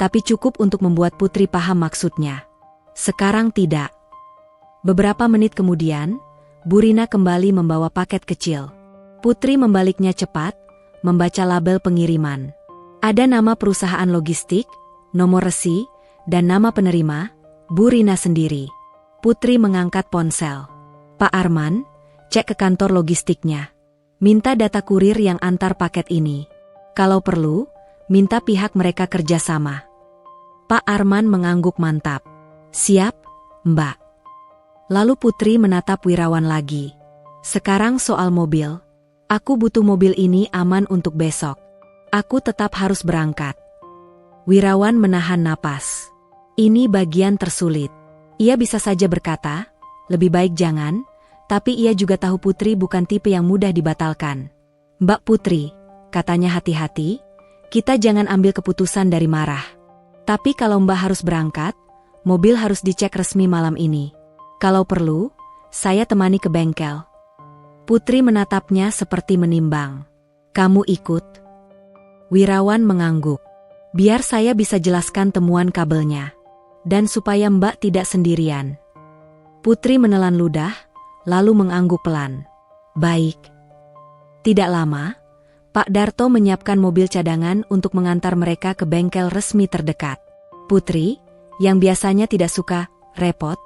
tapi cukup untuk membuat Putri paham maksudnya. Sekarang tidak. Beberapa menit kemudian, Bu Rina kembali membawa paket kecil. Putri membaliknya cepat, membaca label pengiriman. Ada nama perusahaan logistik, nomor resi, dan nama penerima, Bu Rina sendiri. Putri mengangkat ponsel. Pak Arman, cek ke kantor logistiknya. Minta data kurir yang antar paket ini. Kalau perlu, minta pihak mereka kerjasama. Pak Arman mengangguk mantap. Siap, Mbak. Lalu Putri menatap Wirawan lagi. Sekarang soal mobil. Aku butuh mobil ini aman untuk besok. Aku tetap harus berangkat. Wirawan menahan napas. Ini bagian tersulit. Ia bisa saja berkata, lebih baik jangan, tapi ia juga tahu Putri bukan tipe yang mudah dibatalkan. Mbak Putri, katanya hati-hati, kita jangan ambil keputusan dari marah. Tapi kalau Mbak harus berangkat, mobil harus dicek resmi malam ini. Kalau perlu, saya temani ke bengkel. Putri menatapnya seperti menimbang. Kamu ikut? Wirawan mengangguk. Biar saya bisa jelaskan temuan kabelnya. Dan supaya Mbak tidak sendirian. Putri menelan ludah, lalu mengangguk pelan. Baik. Tidak lama, Pak Darto menyiapkan mobil cadangan untuk mengantar mereka ke bengkel resmi terdekat. Putri, yang biasanya tidak suka repot,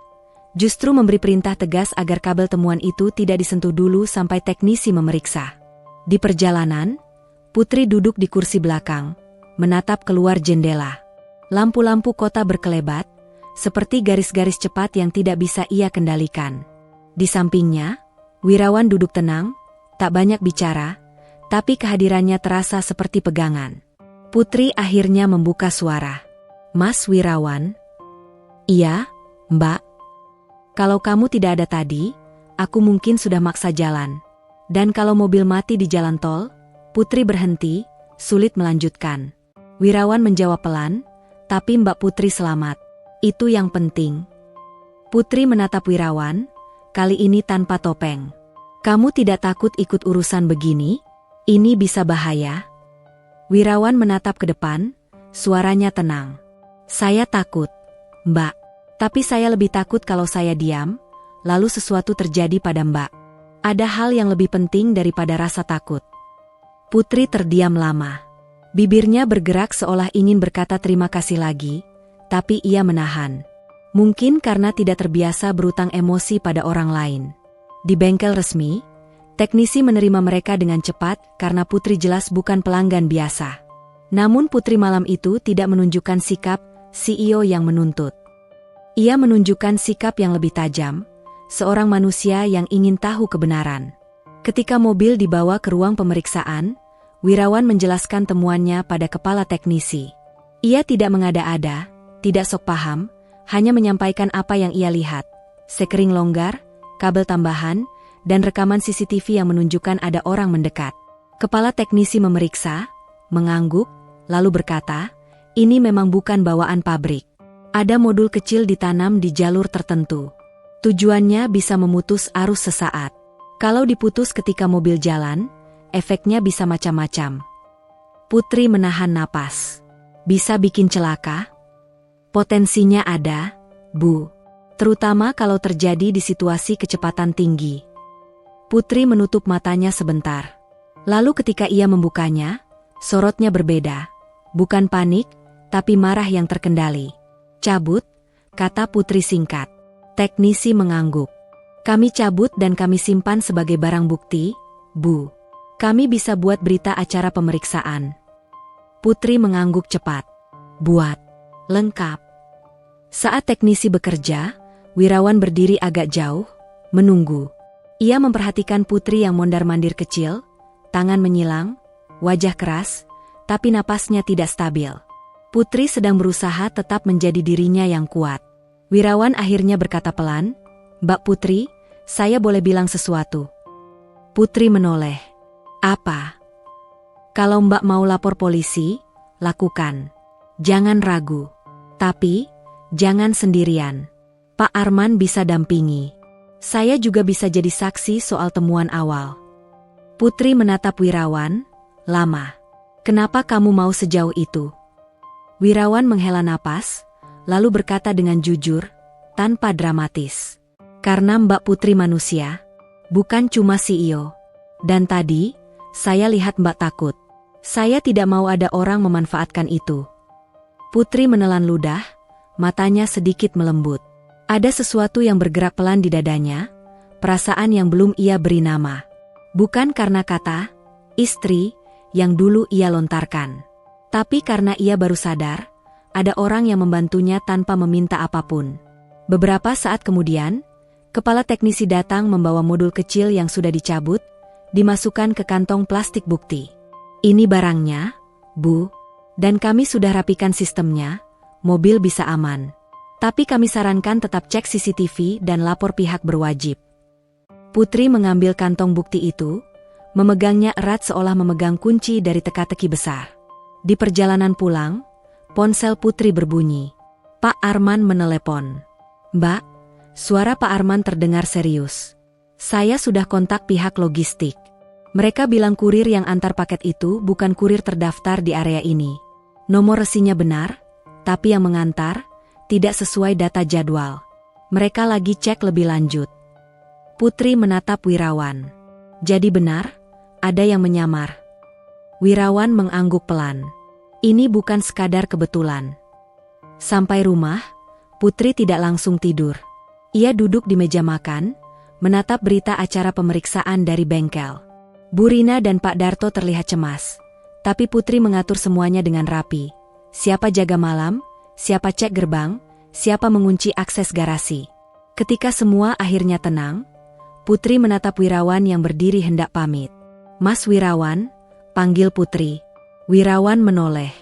justru memberi perintah tegas agar kabel temuan itu tidak disentuh dulu sampai teknisi memeriksa. Di perjalanan, Putri duduk di kursi belakang, menatap keluar jendela. Lampu-lampu kota berkelebat, seperti garis-garis cepat yang tidak bisa ia kendalikan. Di sampingnya, Wirawan duduk tenang, tak banyak bicara, tapi kehadirannya terasa seperti pegangan. Putri akhirnya membuka suara. Mas Wirawan? Iya, Mbak. Kalau kamu tidak ada tadi, aku mungkin sudah maksa jalan. Dan kalau mobil mati di jalan tol, Putri berhenti, sulit melanjutkan. Wirawan menjawab pelan, tapi Mbak Putri selamat. Itu yang penting. Putri menatap Wirawan, kali ini tanpa topeng. Kamu tidak takut ikut urusan begini? Ini bisa bahaya. Wirawan menatap ke depan, suaranya tenang. Saya takut, Mbak. Tapi saya lebih takut kalau saya diam, lalu sesuatu terjadi pada Mbak. Ada hal yang lebih penting daripada rasa takut. Putri terdiam lama. Bibirnya bergerak seolah ingin berkata terima kasih lagi, tapi ia menahan. Mungkin karena tidak terbiasa berutang emosi pada orang lain. Di bengkel resmi, teknisi menerima mereka dengan cepat karena Putri jelas bukan pelanggan biasa. Namun Putri malam itu tidak menunjukkan sikap CEO yang menuntut. Ia menunjukkan sikap yang lebih tajam, seorang manusia yang ingin tahu kebenaran. Ketika mobil dibawa ke ruang pemeriksaan, Wirawan menjelaskan temuannya pada kepala teknisi. Ia tidak mengada-ada, tidak sok paham, hanya menyampaikan apa yang ia lihat. Sekring longgar, kabel tambahan, dan rekaman CCTV yang menunjukkan ada orang mendekat. Kepala teknisi memeriksa, mengangguk, lalu berkata, ini memang bukan bawaan pabrik. Ada modul kecil ditanam di jalur tertentu. Tujuannya bisa memutus arus sesaat. Kalau diputus ketika mobil jalan, efeknya bisa macam-macam. Putri menahan napas. Bisa bikin celaka? Potensinya ada, Bu. Terutama kalau terjadi di situasi kecepatan tinggi. Putri menutup matanya sebentar. Lalu ketika ia membukanya, sorotnya berbeda. Bukan panik, tapi marah yang terkendali. Cabut, kata Putri singkat. Teknisi mengangguk. Kami cabut dan kami simpan sebagai barang bukti, Bu. Kami bisa buat berita acara pemeriksaan. Putri mengangguk cepat. Buat. Lengkap. Saat teknisi bekerja, Wirawan berdiri agak jauh, menunggu. Ia memperhatikan Putri yang mondar-mandir kecil, tangan menyilang, wajah keras, tapi napasnya tidak stabil. Putri sedang berusaha tetap menjadi dirinya yang kuat. Wirawan akhirnya berkata pelan, Mbak Putri, saya boleh bilang sesuatu. Putri menoleh. Apa? Kalau Mbak mau lapor polisi, lakukan. Jangan ragu. Tapi, jangan sendirian. Pak Arman bisa dampingi. Saya juga bisa jadi saksi soal temuan awal. Putri menatap Wirawan, lama. Kenapa kamu mau sejauh itu? Wirawan menghela napas, lalu berkata dengan jujur, tanpa dramatis. Karena Mbak Putri manusia, bukan cuma CEO. Dan tadi, saya lihat Mbak takut. Saya tidak mau ada orang memanfaatkan itu. Putri menelan ludah, matanya sedikit melembut. Ada sesuatu yang bergerak pelan di dadanya, perasaan yang belum ia beri nama. Bukan karena kata, istri, yang dulu ia lontarkan. Tapi karena ia baru sadar, ada orang yang membantunya tanpa meminta apapun. Beberapa saat kemudian, kepala teknisi datang membawa modul kecil yang sudah dicabut, dimasukkan ke kantong plastik bukti. Ini barangnya, Bu, dan kami sudah rapikan sistemnya, mobil bisa aman. Tapi kami sarankan tetap cek CCTV dan lapor pihak berwajib. Putri mengambil kantong bukti itu, memegangnya erat seolah memegang kunci dari teka-teki besar. Di perjalanan pulang, ponsel Putri berbunyi. Pak Arman menelepon. Mbak, suara Pak Arman terdengar serius. Saya sudah kontak pihak logistik. Mereka bilang kurir yang antar paket itu bukan kurir terdaftar di area ini. Nomor resinya benar, tapi yang mengantar tidak sesuai data jadwal. Mereka lagi cek lebih lanjut. Putri menatap Wirawan. Jadi benar, ada yang menyamar. Wirawan mengangguk pelan. Ini bukan sekadar kebetulan. Sampai rumah, Putri tidak langsung tidur. Ia duduk di meja makan, menatap berita acara pemeriksaan dari bengkel. Bu Rina dan Pak Darto terlihat cemas. Tapi Putri mengatur semuanya dengan rapi. Siapa jaga malam, siapa cek gerbang, siapa mengunci akses garasi. Ketika semua akhirnya tenang, Putri menatap Wirawan yang berdiri hendak pamit. Mas Wirawan, panggil Putri. Wirawan menoleh.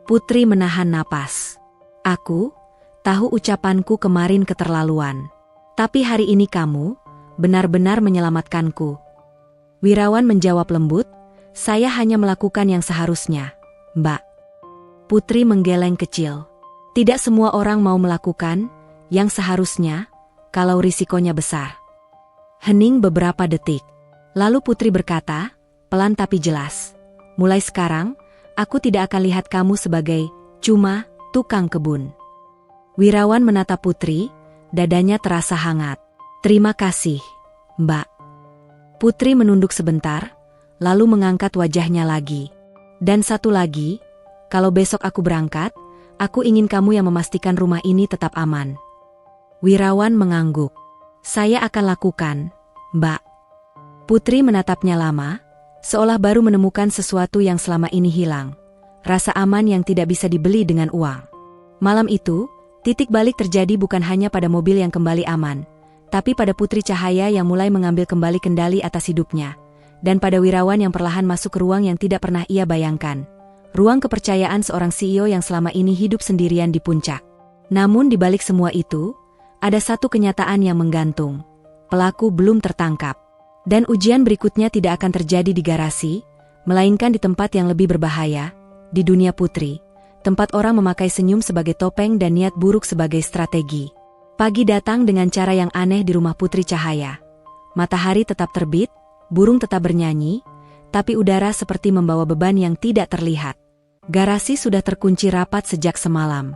Putri menahan napas. Aku tahu ucapanku kemarin keterlaluan. Tapi hari ini kamu benar-benar menyelamatkanku. Wirawan menjawab lembut, saya hanya melakukan yang seharusnya, Mbak. Putri menggeleng kecil. Tidak semua orang mau melakukan yang seharusnya kalau risikonya besar. Hening beberapa detik. Lalu Putri berkata, pelan tapi jelas. Mulai sekarang, aku tidak akan lihat kamu sebagai cuma tukang kebun. Wirawan menatap Putri, dadanya terasa hangat. Terima kasih, Mbak. Putri menunduk sebentar, lalu mengangkat wajahnya lagi. Dan satu lagi, kalau besok aku berangkat, aku ingin kamu yang memastikan rumah ini tetap aman. Wirawan mengangguk. Saya akan lakukan, Mbak. Putri menatapnya lama, seolah baru menemukan sesuatu yang selama ini hilang. Rasa aman yang tidak bisa dibeli dengan uang. Malam itu, titik balik terjadi bukan hanya pada mobil yang kembali aman, tapi pada Putri Cahaya yang mulai mengambil kembali kendali atas hidupnya, dan pada Wirawan yang perlahan masuk ke ruang yang tidak pernah ia bayangkan. Ruang kepercayaan seorang CEO yang selama ini hidup sendirian di puncak. Namun di balik semua itu, ada satu kenyataan yang menggantung. Pelaku belum tertangkap. Dan ujian berikutnya tidak akan terjadi di garasi, melainkan di tempat yang lebih berbahaya, di dunia Putri. Tempat orang memakai senyum sebagai topeng dan niat buruk sebagai strategi. Pagi datang dengan cara yang aneh di rumah Putri Cahaya. Matahari tetap terbit, burung tetap bernyanyi, tapi udara seperti membawa beban yang tidak terlihat. Garasi sudah terkunci rapat sejak semalam.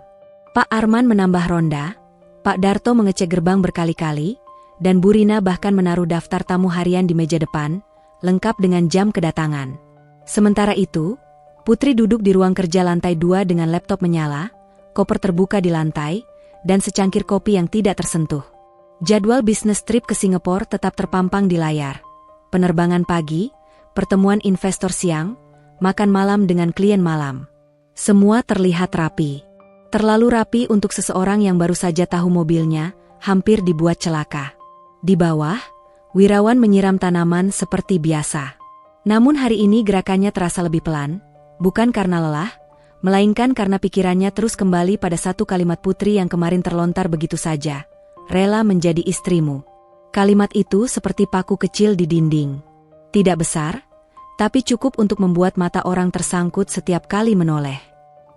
Pak Arman menambah ronda, Pak Darto mengecek gerbang berkali-kali, dan Bu Rina bahkan menaruh daftar tamu harian di meja depan, lengkap dengan jam kedatangan. Sementara itu, Putri duduk di ruang kerja lantai 2 dengan laptop menyala, koper terbuka di lantai, dan secangkir kopi yang tidak tersentuh. Jadwal bisnis trip ke Singapura tetap terpampang di layar. Penerbangan pagi, pertemuan investor siang, makan malam dengan klien malam. Semua terlihat rapi. Terlalu rapi untuk seseorang yang baru saja tahu mobilnya hampir dibuat celaka. Di bawah, Wirawan menyiram tanaman seperti biasa. Namun hari ini gerakannya terasa lebih pelan, bukan karena lelah, melainkan karena pikirannya terus kembali pada satu kalimat Putri yang kemarin terlontar begitu saja. Rela menjadi istrimu. Kalimat itu seperti paku kecil di dinding. Tidak besar, tapi cukup untuk membuat mata orang tersangkut setiap kali menoleh.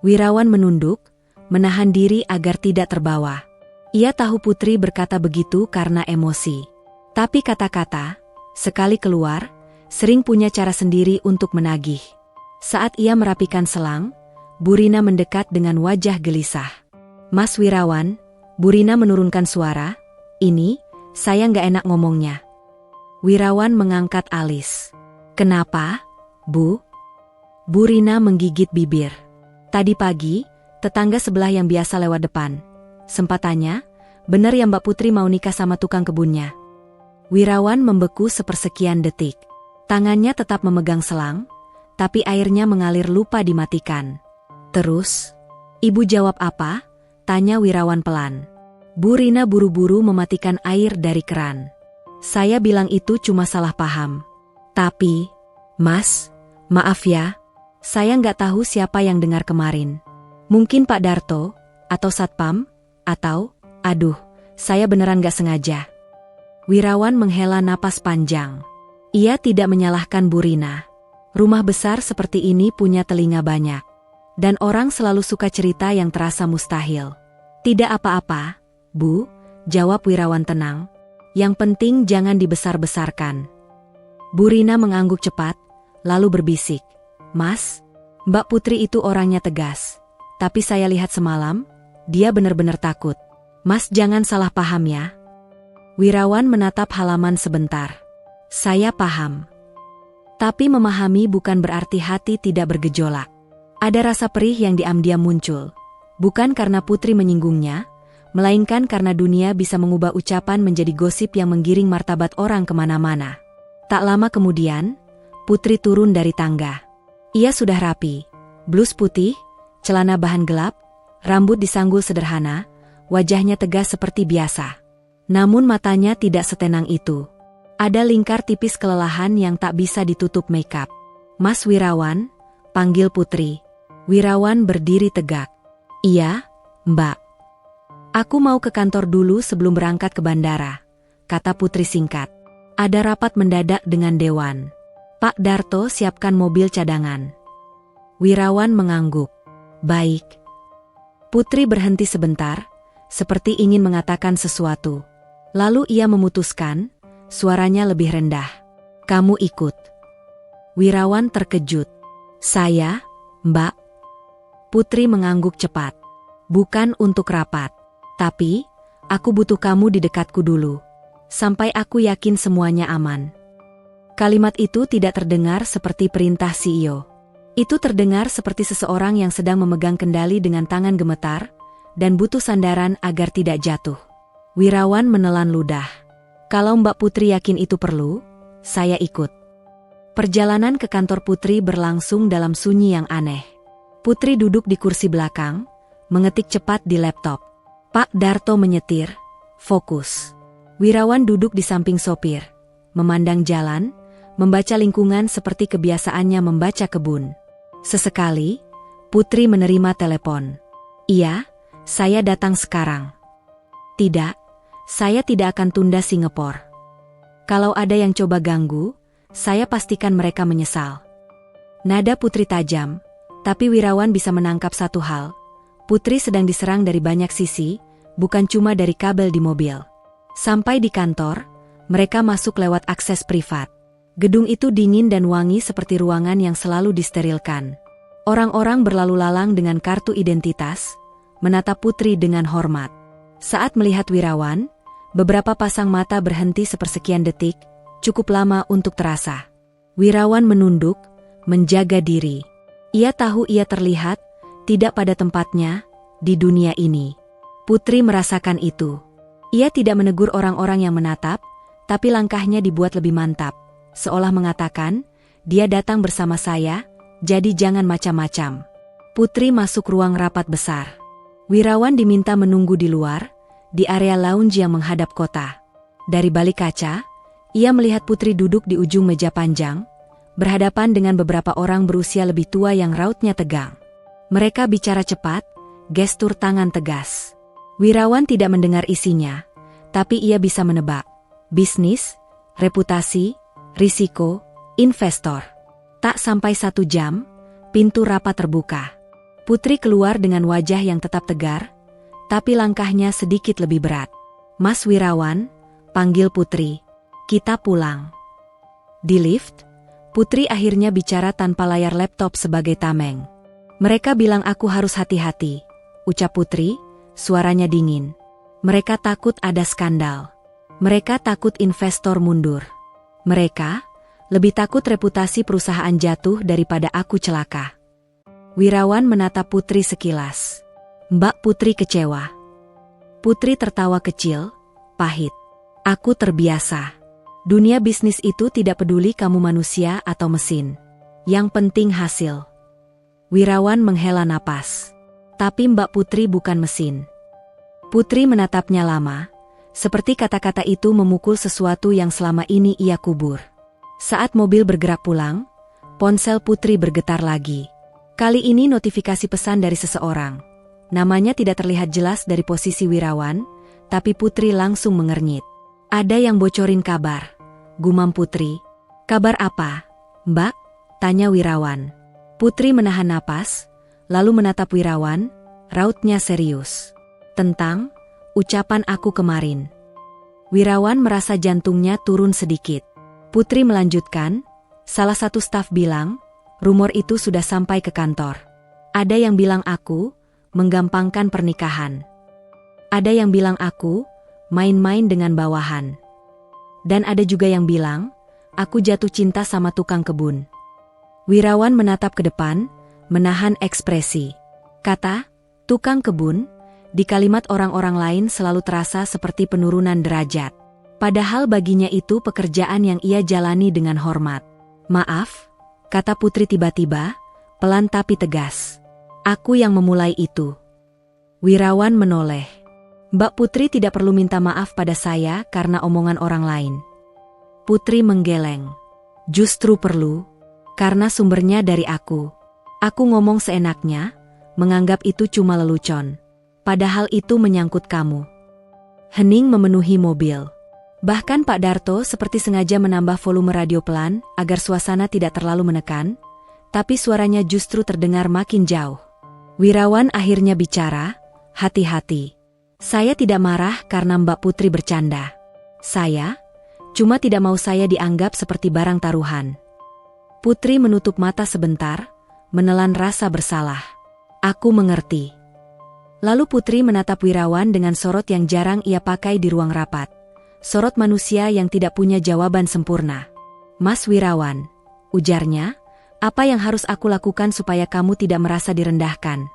Wirawan menunduk, menahan diri agar tidak terbawa. Ia tahu Putri berkata begitu karena emosi. Tapi kata-kata, sekali keluar, sering punya cara sendiri untuk menagih. Saat ia merapikan selang, Bu Rina mendekat dengan wajah gelisah. Mas Wirawan, Bu Rina menurunkan suara, ini, saya nggak enak ngomongnya. Wirawan mengangkat alis. Kenapa, Bu? Bu Rina menggigit bibir. Tadi pagi, tetangga sebelah yang biasa lewat depan. Sempat tanya, bener ya Mbak Putri mau nikah sama tukang kebunnya? Wirawan membeku sepersekian detik. Tangannya tetap memegang selang, tapi airnya mengalir lupa dimatikan. Terus, Ibu jawab apa? Tanya Wirawan pelan. Bu Rina buru-buru mematikan air dari keran. Saya bilang itu cuma salah paham. Tapi, Mas, maaf ya, saya nggak tahu siapa yang dengar kemarin. Mungkin Pak Darto, atau Satpam, atau, aduh, saya beneran nggak sengaja. Wirawan menghela napas panjang. Ia tidak menyalahkan Bu Rina. Rumah besar seperti ini punya telinga banyak. Dan orang selalu suka cerita yang terasa mustahil. Tidak apa-apa, Bu, jawab Wirawan tenang. Yang penting jangan dibesar-besarkan. Bu Rina mengangguk cepat, lalu berbisik. Mas, Mbak Putri itu orangnya tegas. Tapi saya lihat semalam, dia benar-benar takut. Mas jangan salah paham ya. Wirawan menatap halaman sebentar. Saya paham. Tapi memahami bukan berarti hati tidak bergejolak. Ada rasa perih yang diam-diam muncul. Bukan karena Putri menyinggungnya, melainkan karena dunia bisa mengubah ucapan menjadi gosip yang menggiring martabat orang kemana-mana. Tak lama kemudian, Putri turun dari tangga. Ia sudah rapi, blus putih, celana bahan gelap, rambut disanggul sederhana, wajahnya tegas seperti biasa. Namun matanya tidak setenang itu. Ada lingkar tipis kelelahan yang tak bisa ditutup makeup. Mas Wirawan, panggil Putri. Wirawan berdiri tegak. Iya, Mbak. Aku mau ke kantor dulu sebelum berangkat ke bandara, kata Putri singkat. Ada rapat mendadak dengan Dewan. Pak Darto siapkan mobil cadangan. Wirawan mengangguk. Baik. Putri berhenti sebentar, seperti ingin mengatakan sesuatu. Lalu ia memutuskan, suaranya lebih rendah. Kamu ikut. Wirawan terkejut. Saya, Mbak. Putri mengangguk cepat. Bukan untuk rapat. Tapi, aku butuh kamu di dekatku dulu. Sampai aku yakin semuanya aman. Kalimat itu tidak terdengar seperti perintah CEO. Itu terdengar seperti seseorang yang sedang memegang kendali dengan tangan gemetar, dan butuh sandaran agar tidak jatuh. Wirawan menelan ludah. Kalau Mbak Putri yakin itu perlu, saya ikut. Perjalanan ke kantor Putri berlangsung dalam sunyi yang aneh. Putri duduk di kursi belakang, mengetik cepat di laptop. Pak Darto menyetir, fokus. Wirawan duduk di samping sopir, memandang jalan, membaca lingkungan seperti kebiasaannya membaca kebun. Sesekali, Putri menerima telepon. Iya, saya datang sekarang. Tidak, saya tidak akan tunda Singapura. Kalau ada yang coba ganggu, saya pastikan mereka menyesal. Nada Putri tajam, tapi Wirawan bisa menangkap satu hal. Putri sedang diserang dari banyak sisi, bukan cuma dari kabel di mobil. Sampai di kantor, mereka masuk lewat akses privat. Gedung itu dingin dan wangi seperti ruangan yang selalu disterilkan. Orang-orang berlalu lalang dengan kartu identitas, menatap Putri dengan hormat. Saat melihat Wirawan, beberapa pasang mata berhenti sepersekian detik, cukup lama untuk terasa. Wirawan menunduk, menjaga diri. Ia tahu ia terlihat tidak pada tempatnya di dunia ini. Putri merasakan itu. Ia tidak menegur orang-orang yang menatap, tapi langkahnya dibuat lebih mantap, seolah mengatakan, "Dia datang bersama saya, jadi jangan macam-macam." Putri masuk ruang rapat besar. Wirawan diminta menunggu di luar, di area lounge yang menghadap kota. Dari balik kaca, ia melihat Putri duduk di ujung meja panjang, berhadapan dengan beberapa orang berusia lebih tua yang rautnya tegang. Mereka bicara cepat, gestur tangan tegas. Wirawan tidak mendengar isinya, tapi ia bisa menebak. Bisnis, reputasi, risiko, investor. Tak sampai 1 jam, pintu rapat terbuka. Putri keluar dengan wajah yang tetap tegar, tapi langkahnya sedikit lebih berat. "Mas Wirawan," panggil Putri. "Kita pulang." Di lift, Putri akhirnya bicara tanpa layar laptop sebagai tameng. "Mereka bilang aku harus hati-hati," ucap Putri, suaranya dingin. "Mereka takut ada skandal. Mereka takut investor mundur. Mereka lebih takut reputasi perusahaan jatuh daripada aku celaka." Wirawan menatap Putri sekilas. Mbak Putri kecewa. Putri tertawa kecil, pahit. "Aku terbiasa. Dunia bisnis itu tidak peduli kamu manusia atau mesin. Yang penting hasil." Wirawan menghela napas. Tapi Mbak Putri bukan mesin. Putri menatapnya lama, seperti kata-kata itu memukul sesuatu yang selama ini ia kubur. Saat mobil bergerak pulang, ponsel Putri bergetar lagi. Kali ini notifikasi pesan dari seseorang. Namanya tidak terlihat jelas dari posisi Wirawan, tapi Putri langsung mengernyit. "Ada yang bocorin kabar," gumam Putri. "Kabar apa, Mbak?" tanya Wirawan. Putri menahan napas, lalu menatap Wirawan, rautnya serius. "Tentang ucapan aku kemarin." Wirawan merasa jantungnya turun sedikit. Putri melanjutkan, "Salah satu staf bilang, rumor itu sudah sampai ke kantor. Ada yang bilang aku menggampangkan pernikahan. Ada yang bilang aku main-main dengan bawahan. Dan ada juga yang bilang, aku jatuh cinta sama tukang kebun." Wirawan menatap ke depan, menahan ekspresi. Kata, "tukang kebun," di kalimat orang-orang lain selalu terasa seperti penurunan derajat. Padahal baginya itu pekerjaan yang ia jalani dengan hormat. "Maaf," kata Putri tiba-tiba, pelan tapi tegas. "Aku yang memulai itu." Wirawan menoleh. "Mbak Putri tidak perlu minta maaf pada saya karena omongan orang lain." Putri menggeleng. "Justru perlu, karena sumbernya dari aku. Aku ngomong seenaknya, menganggap itu cuma lelucon. Padahal itu menyangkut kamu." Hening memenuhi mobil. Bahkan Pak Darto seperti sengaja menambah volume radio pelan agar suasana tidak terlalu menekan, tapi suaranya justru terdengar makin jauh. Wirawan akhirnya bicara, "Hati-hati. Saya tidak marah karena Mbak Putri bercanda. Saya cuma tidak mau saya dianggap seperti barang taruhan." Putri menutup mata sebentar, menelan rasa bersalah. "Aku mengerti." Lalu Putri menatap Wirawan dengan sorot yang jarang ia pakai di ruang rapat. Sorot manusia yang tidak punya jawaban sempurna. "Mas Wirawan," ujarnya, "apa yang harus aku lakukan supaya kamu tidak merasa direndahkan?"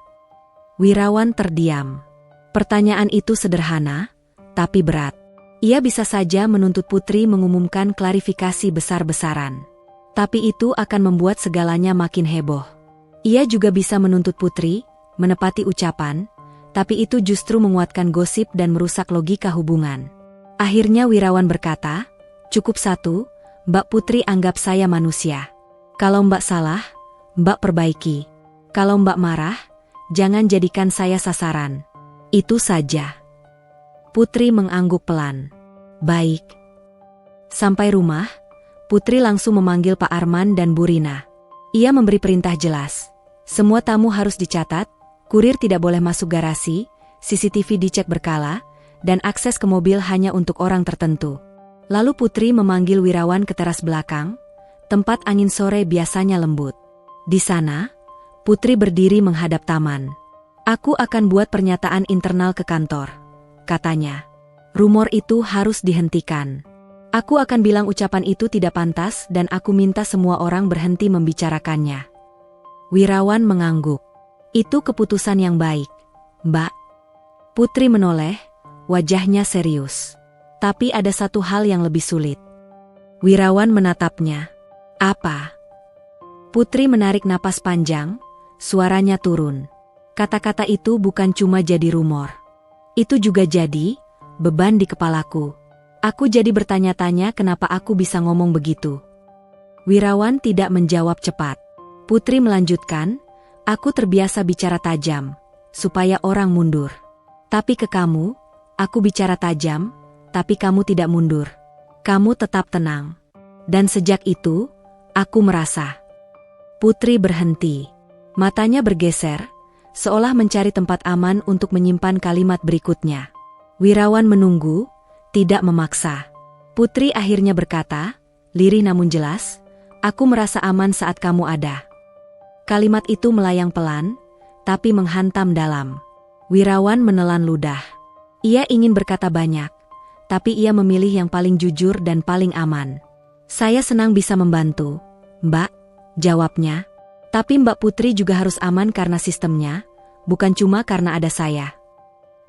Wirawan terdiam. Pertanyaan itu sederhana, tapi berat. Ia bisa saja menuntut Putri mengumumkan klarifikasi besar-besaran. Tapi itu akan membuat segalanya makin heboh. Ia juga bisa menuntut Putri menepati ucapan, tapi itu justru menguatkan gosip dan merusak logika hubungan. Akhirnya Wirawan berkata, "Cukup satu, Mbak Putri anggap saya manusia. Kalau Mbak salah, Mbak perbaiki. Kalau Mbak marah, jangan jadikan saya sasaran. Itu saja." Putri mengangguk pelan. "Baik." Sampai rumah, Putri langsung memanggil Pak Arman dan Bu Rina. Ia memberi perintah jelas. Semua tamu harus dicatat, kurir tidak boleh masuk garasi, CCTV dicek berkala, dan akses ke mobil hanya untuk orang tertentu. Lalu Putri memanggil Wirawan ke teras belakang, tempat angin sore biasanya lembut. Di sana, Putri berdiri menghadap taman. "Aku akan buat pernyataan internal ke kantor," katanya. "Rumor itu harus dihentikan. Aku akan bilang ucapan itu tidak pantas dan aku minta semua orang berhenti membicarakannya." Wirawan mengangguk. Itu keputusan yang baik, Mbak. Putri menoleh, wajahnya serius. Tapi ada satu hal yang lebih sulit. Wirawan menatapnya. Apa? Putri menarik napas panjang, suaranya turun. Kata-kata itu bukan cuma jadi rumor. Itu juga jadi beban di kepalaku. Aku jadi bertanya-tanya kenapa aku bisa ngomong begitu. Wirawan tidak menjawab cepat. Putri melanjutkan, aku terbiasa bicara tajam, supaya orang mundur. Tapi ke kamu, aku bicara tajam, tapi kamu tidak mundur. Kamu tetap tenang. Dan sejak itu, aku merasa. Putri berhenti. Matanya bergeser, seolah mencari tempat aman untuk menyimpan kalimat berikutnya. Wirawan menunggu, tidak memaksa. Putri akhirnya berkata, lirih namun jelas, aku merasa aman saat kamu ada. Kalimat itu melayang pelan, tapi menghantam dalam. Wirawan menelan ludah. Ia ingin berkata banyak, tapi ia memilih yang paling jujur dan paling aman. Saya senang bisa membantu, Mbak, jawabnya. Tapi Mbak Putri juga harus aman karena sistemnya, bukan cuma karena ada saya.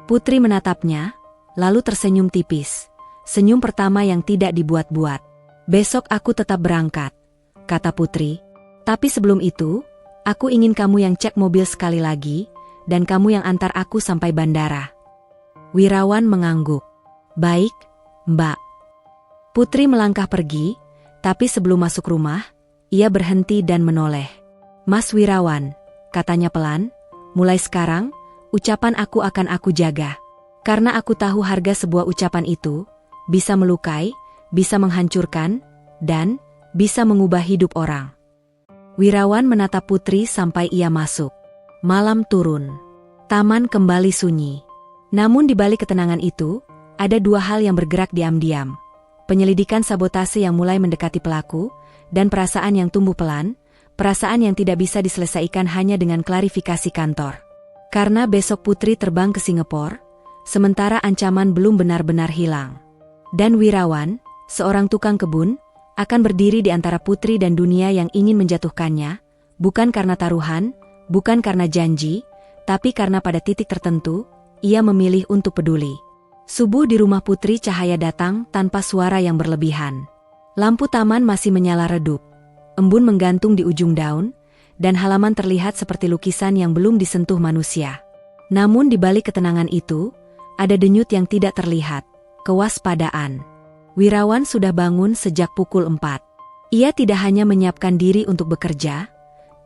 Putri menatapnya, lalu tersenyum tipis. Senyum pertama yang tidak dibuat-buat. Besok aku tetap berangkat, kata Putri. Tapi sebelum itu, aku ingin kamu yang cek mobil sekali lagi, dan kamu yang antar aku sampai bandara. Wirawan mengangguk. Baik, Mbak. Putri melangkah pergi, tapi sebelum masuk rumah, ia berhenti dan menoleh. Mas Wirawan, katanya pelan, mulai sekarang, ucapan aku akan aku jaga. Karena aku tahu harga sebuah ucapan itu, bisa melukai, bisa menghancurkan, dan bisa mengubah hidup orang. Wirawan menatap Putri sampai ia masuk. Malam turun. Taman kembali sunyi. Namun di balik ketenangan itu, ada dua hal yang bergerak diam-diam. Penyelidikan sabotase yang mulai mendekati pelaku, dan perasaan yang tumbuh pelan, perasaan yang tidak bisa diselesaikan hanya dengan klarifikasi kantor. Karena besok Putri terbang ke Singapura, sementara ancaman belum benar-benar hilang. Dan Wirawan, seorang tukang kebun, akan berdiri di antara Putri dan dunia yang ingin menjatuhkannya, bukan karena taruhan, bukan karena janji, tapi karena pada titik tertentu, ia memilih untuk peduli. Subuh di rumah Putri cahaya datang tanpa suara yang berlebihan. Lampu taman masih menyala redup. Embun menggantung di ujung daun, dan halaman terlihat seperti lukisan yang belum disentuh manusia. Namun di balik ketenangan itu, ada denyut yang tidak terlihat, kewaspadaan. Wirawan sudah bangun sejak pukul 4. Ia tidak hanya menyiapkan diri untuk bekerja,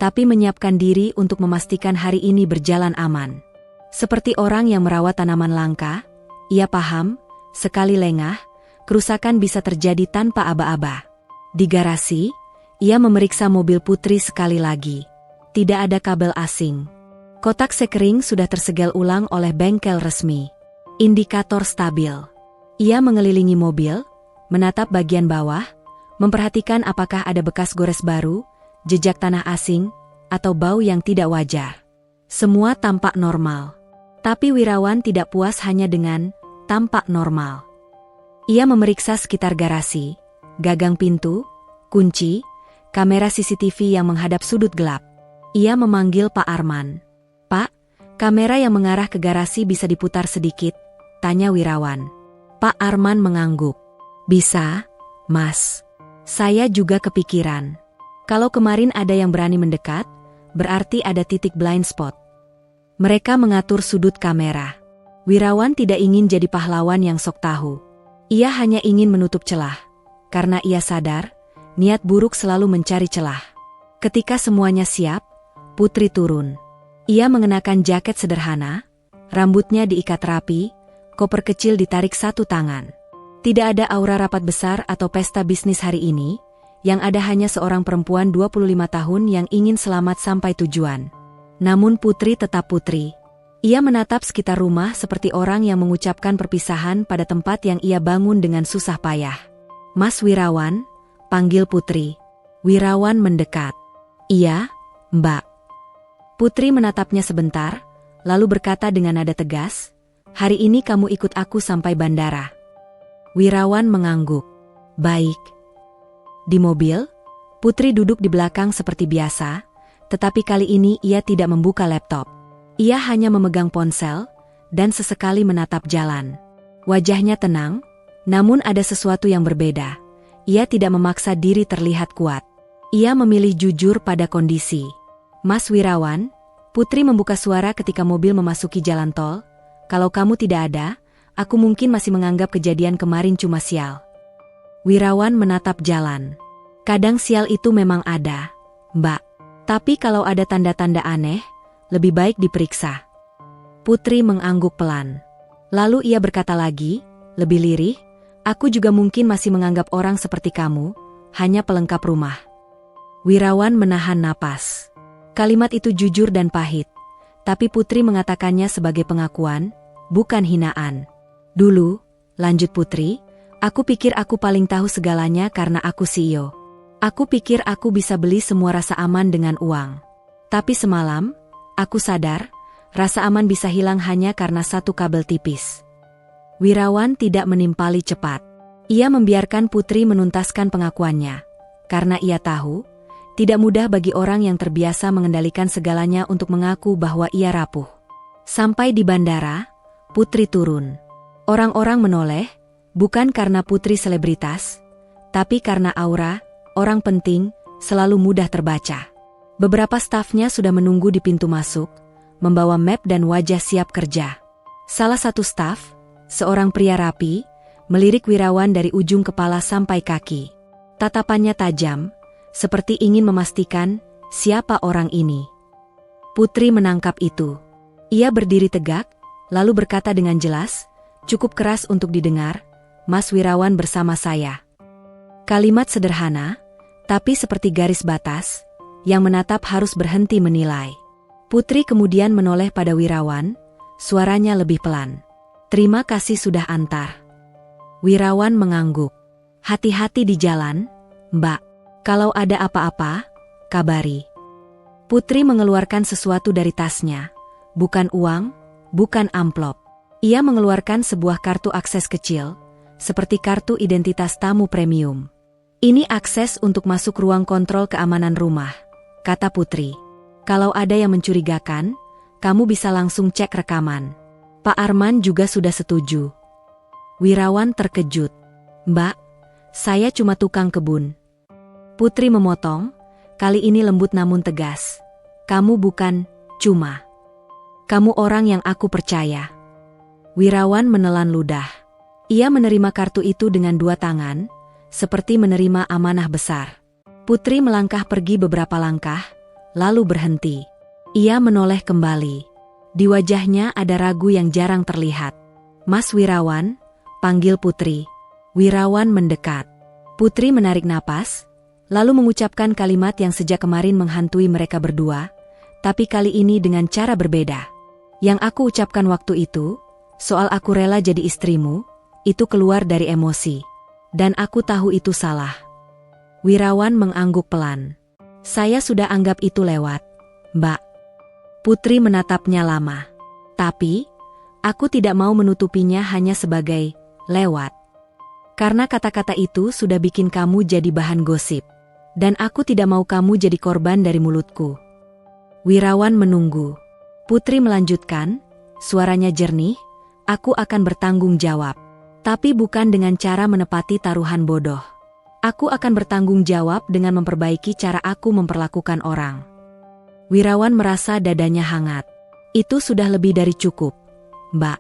tapi menyiapkan diri untuk memastikan hari ini berjalan aman. Seperti orang yang merawat tanaman langka, ia paham, sekali lengah, kerusakan bisa terjadi tanpa aba-aba. Di garasi, ia memeriksa mobil Putri sekali lagi. Tidak ada kabel asing. Kotak sekering sudah tersegel ulang oleh bengkel resmi. Indikator stabil. Ia mengelilingi mobil, menatap bagian bawah, memperhatikan apakah ada bekas gores baru, jejak tanah asing, atau bau yang tidak wajar. Semua tampak normal. Tapi Wirawan tidak puas hanya dengan tampak normal. Ia memeriksa sekitar garasi, gagang pintu, kunci, kamera CCTV yang menghadap sudut gelap. Ia memanggil Pak Arman. Pak, kamera yang mengarah ke garasi bisa diputar sedikit, tanya Wirawan. Pak Arman mengangguk. Bisa, Mas. Saya juga kepikiran. Kalau kemarin ada yang berani mendekat, berarti ada titik blind spot. Mereka mengatur sudut kamera. Wirawan tidak ingin jadi pahlawan yang sok tahu. Ia hanya ingin menutup celah. Karena ia sadar, niat buruk selalu mencari celah. Ketika semuanya siap, Putri turun. Ia mengenakan jaket sederhana, rambutnya diikat rapi, koper kecil ditarik satu tangan. Tidak ada aura rapat besar atau pesta bisnis hari ini, yang ada hanya seorang perempuan 25 tahun yang ingin selamat sampai tujuan. Namun Putri tetap Putri. Ia menatap sekitar rumah seperti orang yang mengucapkan perpisahan pada tempat yang ia bangun dengan susah payah. Mas Wirawan, panggil Putri. Wirawan mendekat. Iya, Mbak. Putri menatapnya sebentar, lalu berkata dengan nada tegas, hari ini kamu ikut aku sampai bandara. Wirawan mengangguk. Baik. Di mobil, Putri duduk di belakang seperti biasa, Tetapi kali ini ia tidak membuka laptop. Ia hanya memegang ponsel dan sesekali menatap jalan. Wajahnya tenang, namun ada sesuatu yang berbeda. Ia tidak memaksa diri terlihat kuat. Ia memilih jujur pada kondisi. Mas Wirawan, Putri membuka suara ketika mobil memasuki jalan tol. Kalau kamu tidak ada, aku mungkin masih menganggap kejadian kemarin cuma sial. Wirawan menatap jalan. Kadang sial itu memang ada, Mbak. Tapi kalau ada tanda-tanda aneh, lebih baik diperiksa. Putri mengangguk pelan. Lalu ia berkata lagi, lebih lirih, aku juga mungkin masih menganggap orang seperti kamu, hanya pelengkap rumah. Wirawan menahan napas. Kalimat itu jujur dan pahit, tapi Putri mengatakannya sebagai pengakuan, bukan hinaan. Dulu, lanjut Putri, aku pikir aku paling tahu segalanya karena aku CEO. Aku pikir aku bisa beli semua rasa aman dengan uang. Tapi semalam, aku sadar, rasa aman bisa hilang hanya karena satu kabel tipis. Wirawan tidak menimpali cepat. Ia membiarkan Putri menuntaskan pengakuannya, karena ia tahu, tidak mudah bagi orang yang terbiasa mengendalikan segalanya untuk mengaku bahwa ia rapuh. Sampai di bandara, Putri turun. Orang-orang menoleh, bukan karena Putri selebritas, tapi karena aura, orang penting, selalu mudah terbaca. Beberapa stafnya sudah menunggu di pintu masuk, membawa map dan wajah siap kerja. Salah satu staf, seorang pria rapi, melirik Wirawan dari ujung kepala sampai kaki. Tatapannya tajam, seperti ingin memastikan siapa orang ini. Putri menangkap itu. Ia berdiri tegak, lalu berkata dengan jelas, cukup keras untuk didengar, Mas Wirawan bersama saya. Kalimat sederhana, tapi seperti garis batas, yang menatap harus berhenti menilai. Putri kemudian menoleh pada Wirawan, suaranya lebih pelan. Terima kasih sudah antar. Wirawan mengangguk. Hati-hati di jalan, Mbak. Kalau ada apa-apa, kabari. Putri mengeluarkan sesuatu dari tasnya. Bukan uang, bukan amplop. Ia mengeluarkan sebuah kartu akses kecil, seperti kartu identitas tamu premium. Ini akses untuk masuk ruang kontrol keamanan rumah, kata Putri. Kalau ada yang mencurigakan, kamu bisa langsung cek rekaman. Pak Arman juga sudah setuju. Wirawan terkejut. Mbak, saya cuma tukang kebun. Putri memotong, kali ini lembut namun tegas. Kamu bukan cuma. Kamu orang yang aku percaya. Wirawan menelan ludah. Ia menerima kartu itu dengan dua tangan, seperti menerima amanah besar. Putri melangkah pergi beberapa langkah, lalu berhenti. Ia menoleh kembali. Di wajahnya ada ragu yang jarang terlihat. Mas Wirawan, panggil Putri. Wirawan mendekat. Putri menarik napas, lalu mengucapkan kalimat yang sejak kemarin menghantui mereka berdua, tapi kali ini dengan cara berbeda. Yang aku ucapkan waktu itu, soal aku rela jadi istrimu, itu keluar dari emosi. Dan aku tahu itu salah. Wirawan mengangguk pelan. Saya sudah anggap itu lewat, Mbak. Putri menatapnya lama. Tapi, aku tidak mau menutupinya hanya sebagai lewat. Karena kata-kata itu sudah bikin kamu jadi bahan gosip. Dan aku tidak mau kamu jadi korban dari mulutku. Wirawan menunggu. Putri melanjutkan, suaranya jernih, aku akan bertanggung jawab. Tapi bukan dengan cara menepati taruhan bodoh. Aku akan bertanggung jawab dengan memperbaiki cara aku memperlakukan orang. Wirawan merasa dadanya hangat. Itu sudah lebih dari cukup, Mbak.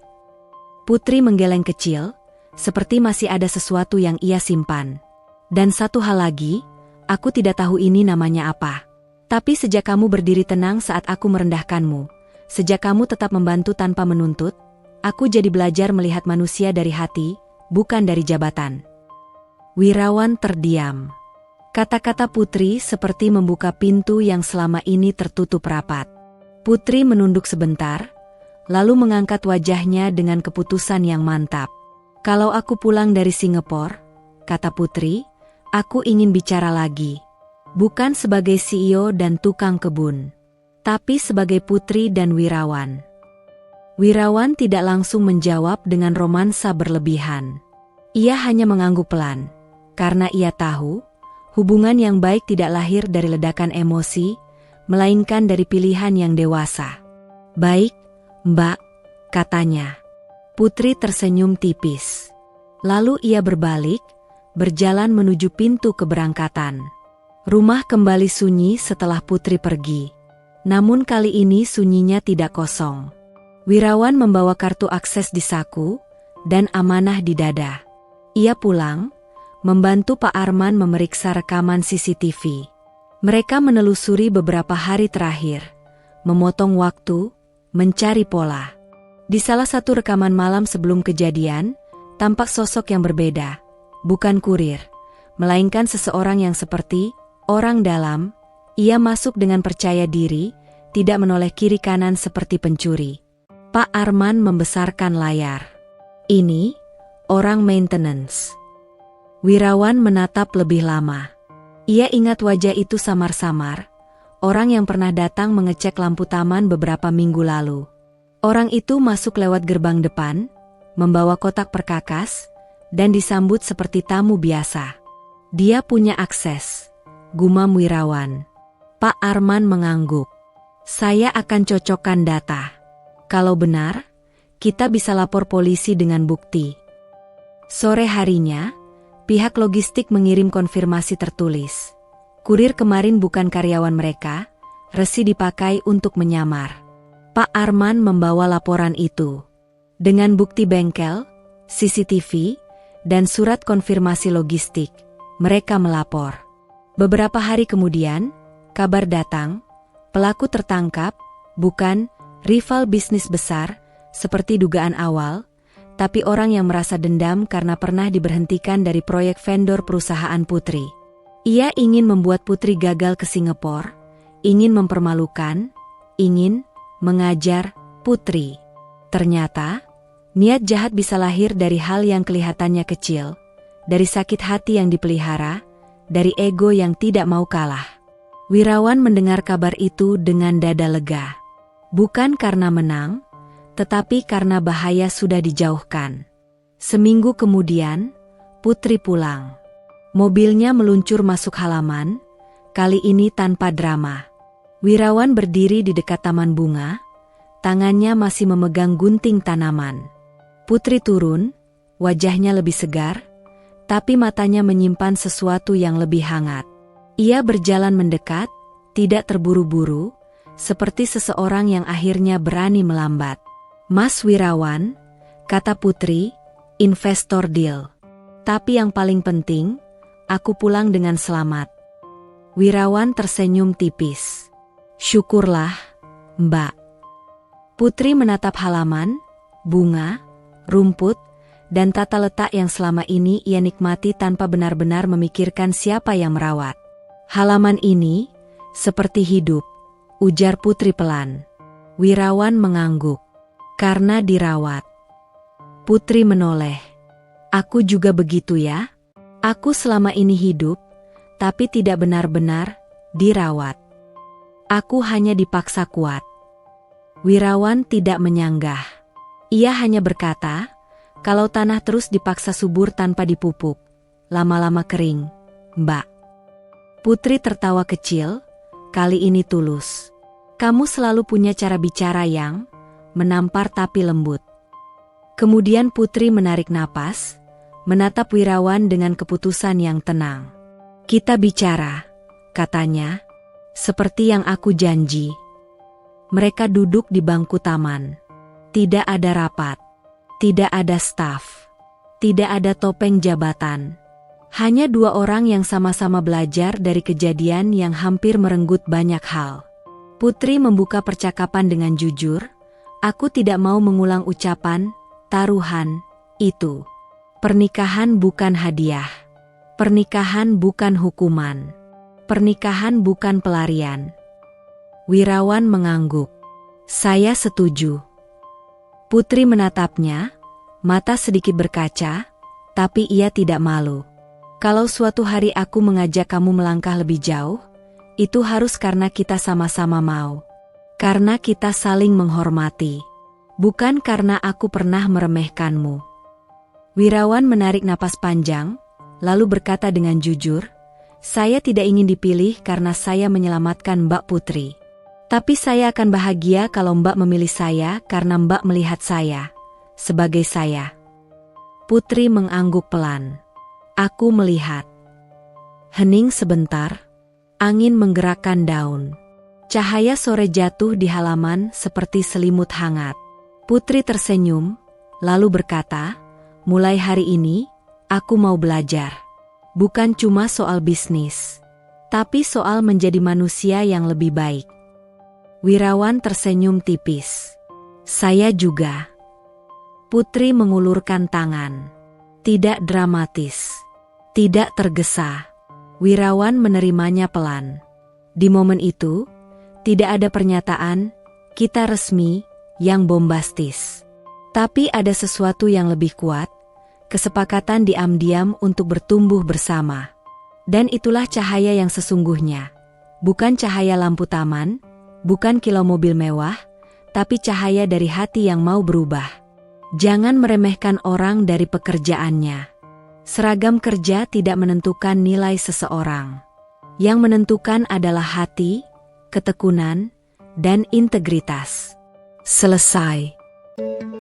Putri menggeleng kecil, seperti masih ada sesuatu yang ia simpan. Dan satu hal lagi, aku tidak tahu ini namanya apa. Tapi sejak kamu berdiri tenang saat aku merendahkanmu, sejak kamu tetap membantu tanpa menuntut, aku jadi belajar melihat manusia dari hati, bukan dari jabatan. Wirawan terdiam. Kata-kata Putri seperti membuka pintu yang selama ini tertutup rapat. Putri menunduk sebentar, lalu mengangkat wajahnya dengan keputusan yang mantap. Kalau aku pulang dari Singapura, kata Putri, aku ingin bicara lagi. Bukan sebagai CEO dan tukang kebun, tapi sebagai putri dan Wirawan. Wirawan tidak langsung menjawab dengan romansa berlebihan. Ia hanya mengangguk pelan, karena ia tahu, hubungan yang baik tidak lahir dari ledakan emosi, melainkan dari pilihan yang dewasa. "Baik, Mbak," katanya. Putri tersenyum tipis. Lalu ia berbalik, berjalan menuju pintu keberangkatan. Rumah kembali sunyi setelah Putri pergi. Namun kali ini sunyinya tidak kosong. Wirawan membawa kartu akses di saku dan amanah di dada. Ia pulang, membantu Pak Arman memeriksa rekaman CCTV. Mereka menelusuri beberapa hari terakhir, memotong waktu, mencari pola. Di salah satu rekaman malam sebelum kejadian, tampak sosok yang berbeda, bukan kurir, melainkan seseorang yang seperti orang dalam. Ia masuk dengan percaya diri, tidak menoleh kiri kanan seperti pencuri. Pak Arman membesarkan layar. "Ini, orang maintenance." Wirawan menatap lebih lama. Ia ingat wajah itu samar-samar, orang yang pernah datang mengecek lampu taman beberapa minggu lalu. Orang itu masuk lewat gerbang depan, membawa kotak perkakas, dan disambut seperti tamu biasa. "Dia punya akses," gumam Wirawan. Pak Arman mengangguk. "Saya akan cocokkan data. Kalau benar, kita bisa lapor polisi dengan bukti." Sore harinya, pihak logistik mengirim konfirmasi tertulis. Kurir kemarin bukan karyawan mereka, resi dipakai untuk menyamar. Pak Arman membawa laporan itu. Dengan bukti bengkel, CCTV, dan surat konfirmasi logistik, mereka melapor. Beberapa hari kemudian, kabar datang, pelaku tertangkap, bukan rival bisnis besar, seperti dugaan awal, tapi orang yang merasa dendam karena pernah diberhentikan dari proyek vendor perusahaan Putri. Ia ingin membuat Putri gagal ke Singapura, ingin mempermalukan, ingin mengajar Putri. Ternyata, niat jahat bisa lahir dari hal yang kelihatannya kecil, dari sakit hati yang dipelihara, dari ego yang tidak mau kalah. Wirawan mendengar kabar itu dengan dada lega. Bukan karena menang, tetapi karena bahaya sudah dijauhkan. Seminggu kemudian, Putri pulang. Mobilnya meluncur masuk halaman, kali ini tanpa drama. Wirawan berdiri di dekat taman bunga, tangannya masih memegang gunting tanaman. Putri turun, wajahnya lebih segar, tapi matanya menyimpan sesuatu yang lebih hangat. Ia berjalan mendekat, tidak terburu-buru, seperti seseorang yang akhirnya berani melambat. "Mas Wirawan," kata Putri, "investor deal. Tapi yang paling penting, aku pulang dengan selamat." Wirawan tersenyum tipis. "Syukurlah, Mbak." Putri menatap halaman, bunga, rumput, dan tata letak yang selama ini ia nikmati tanpa benar-benar memikirkan siapa yang merawat. "Halaman ini, seperti hidup," ujar Putri pelan. Wirawan mengangguk. "Karena dirawat." Putri menoleh. "Aku juga begitu ya. Aku selama ini hidup, tapi tidak benar-benar dirawat. Aku hanya dipaksa kuat." Wirawan tidak menyanggah. Ia hanya berkata, "Kalau tanah terus dipaksa subur tanpa dipupuk, lama-lama kering, Mbak." Putri tertawa kecil, kali ini tulus. "Kamu selalu punya cara bicara yang menampar tapi lembut." Kemudian Putri menarik napas, menatap Wirawan dengan keputusan yang tenang. "Kita bicara," katanya, "seperti yang aku janji." Mereka duduk di bangku taman. Tidak ada rapat, tidak ada staf, tidak ada topeng jabatan. Hanya dua orang yang sama-sama belajar dari kejadian yang hampir merenggut banyak hal. Putri membuka percakapan dengan jujur, "Aku tidak mau mengulang ucapan taruhan itu. Pernikahan bukan hadiah. Pernikahan bukan hukuman. Pernikahan bukan pelarian." Wirawan mengangguk. "Saya setuju." Putri menatapnya, mata sedikit berkaca, tapi ia tidak malu. "Kalau suatu hari aku mengajak kamu melangkah lebih jauh, itu harus karena kita sama-sama mau. Karena kita saling menghormati. Bukan karena aku pernah meremehkanmu." Wirawan menarik napas panjang, lalu berkata dengan jujur, "Saya tidak ingin dipilih karena saya menyelamatkan Mbak Putri. Tapi saya akan bahagia kalau Mbak memilih saya karena Mbak melihat saya sebagai saya. Putri mengangguk pelan. Aku melihat. Hening sebentar. Angin menggerakkan daun. Cahaya sore jatuh di halaman seperti selimut hangat. Putri tersenyum, lalu berkata, mulai hari ini, aku mau belajar. Bukan cuma soal bisnis, tapi soal menjadi manusia yang lebih baik. Wirawan tersenyum tipis. Saya juga. Putri mengulurkan tangan. Tidak dramatis. Tidak tergesa. Wirawan menerimanya pelan. Di momen itu, tidak ada pernyataan, kita resmi, yang bombastis. Tapi ada sesuatu yang lebih kuat, kesepakatan diam-diam untuk bertumbuh bersama. Dan itulah cahaya yang sesungguhnya. Bukan cahaya lampu taman, bukan kilau mobil mewah, tapi cahaya dari hati yang mau berubah. Jangan meremehkan orang dari pekerjaannya. Seragam kerja tidak menentukan nilai seseorang. Yang menentukan adalah hati, ketekunan, dan integritas. Selesai.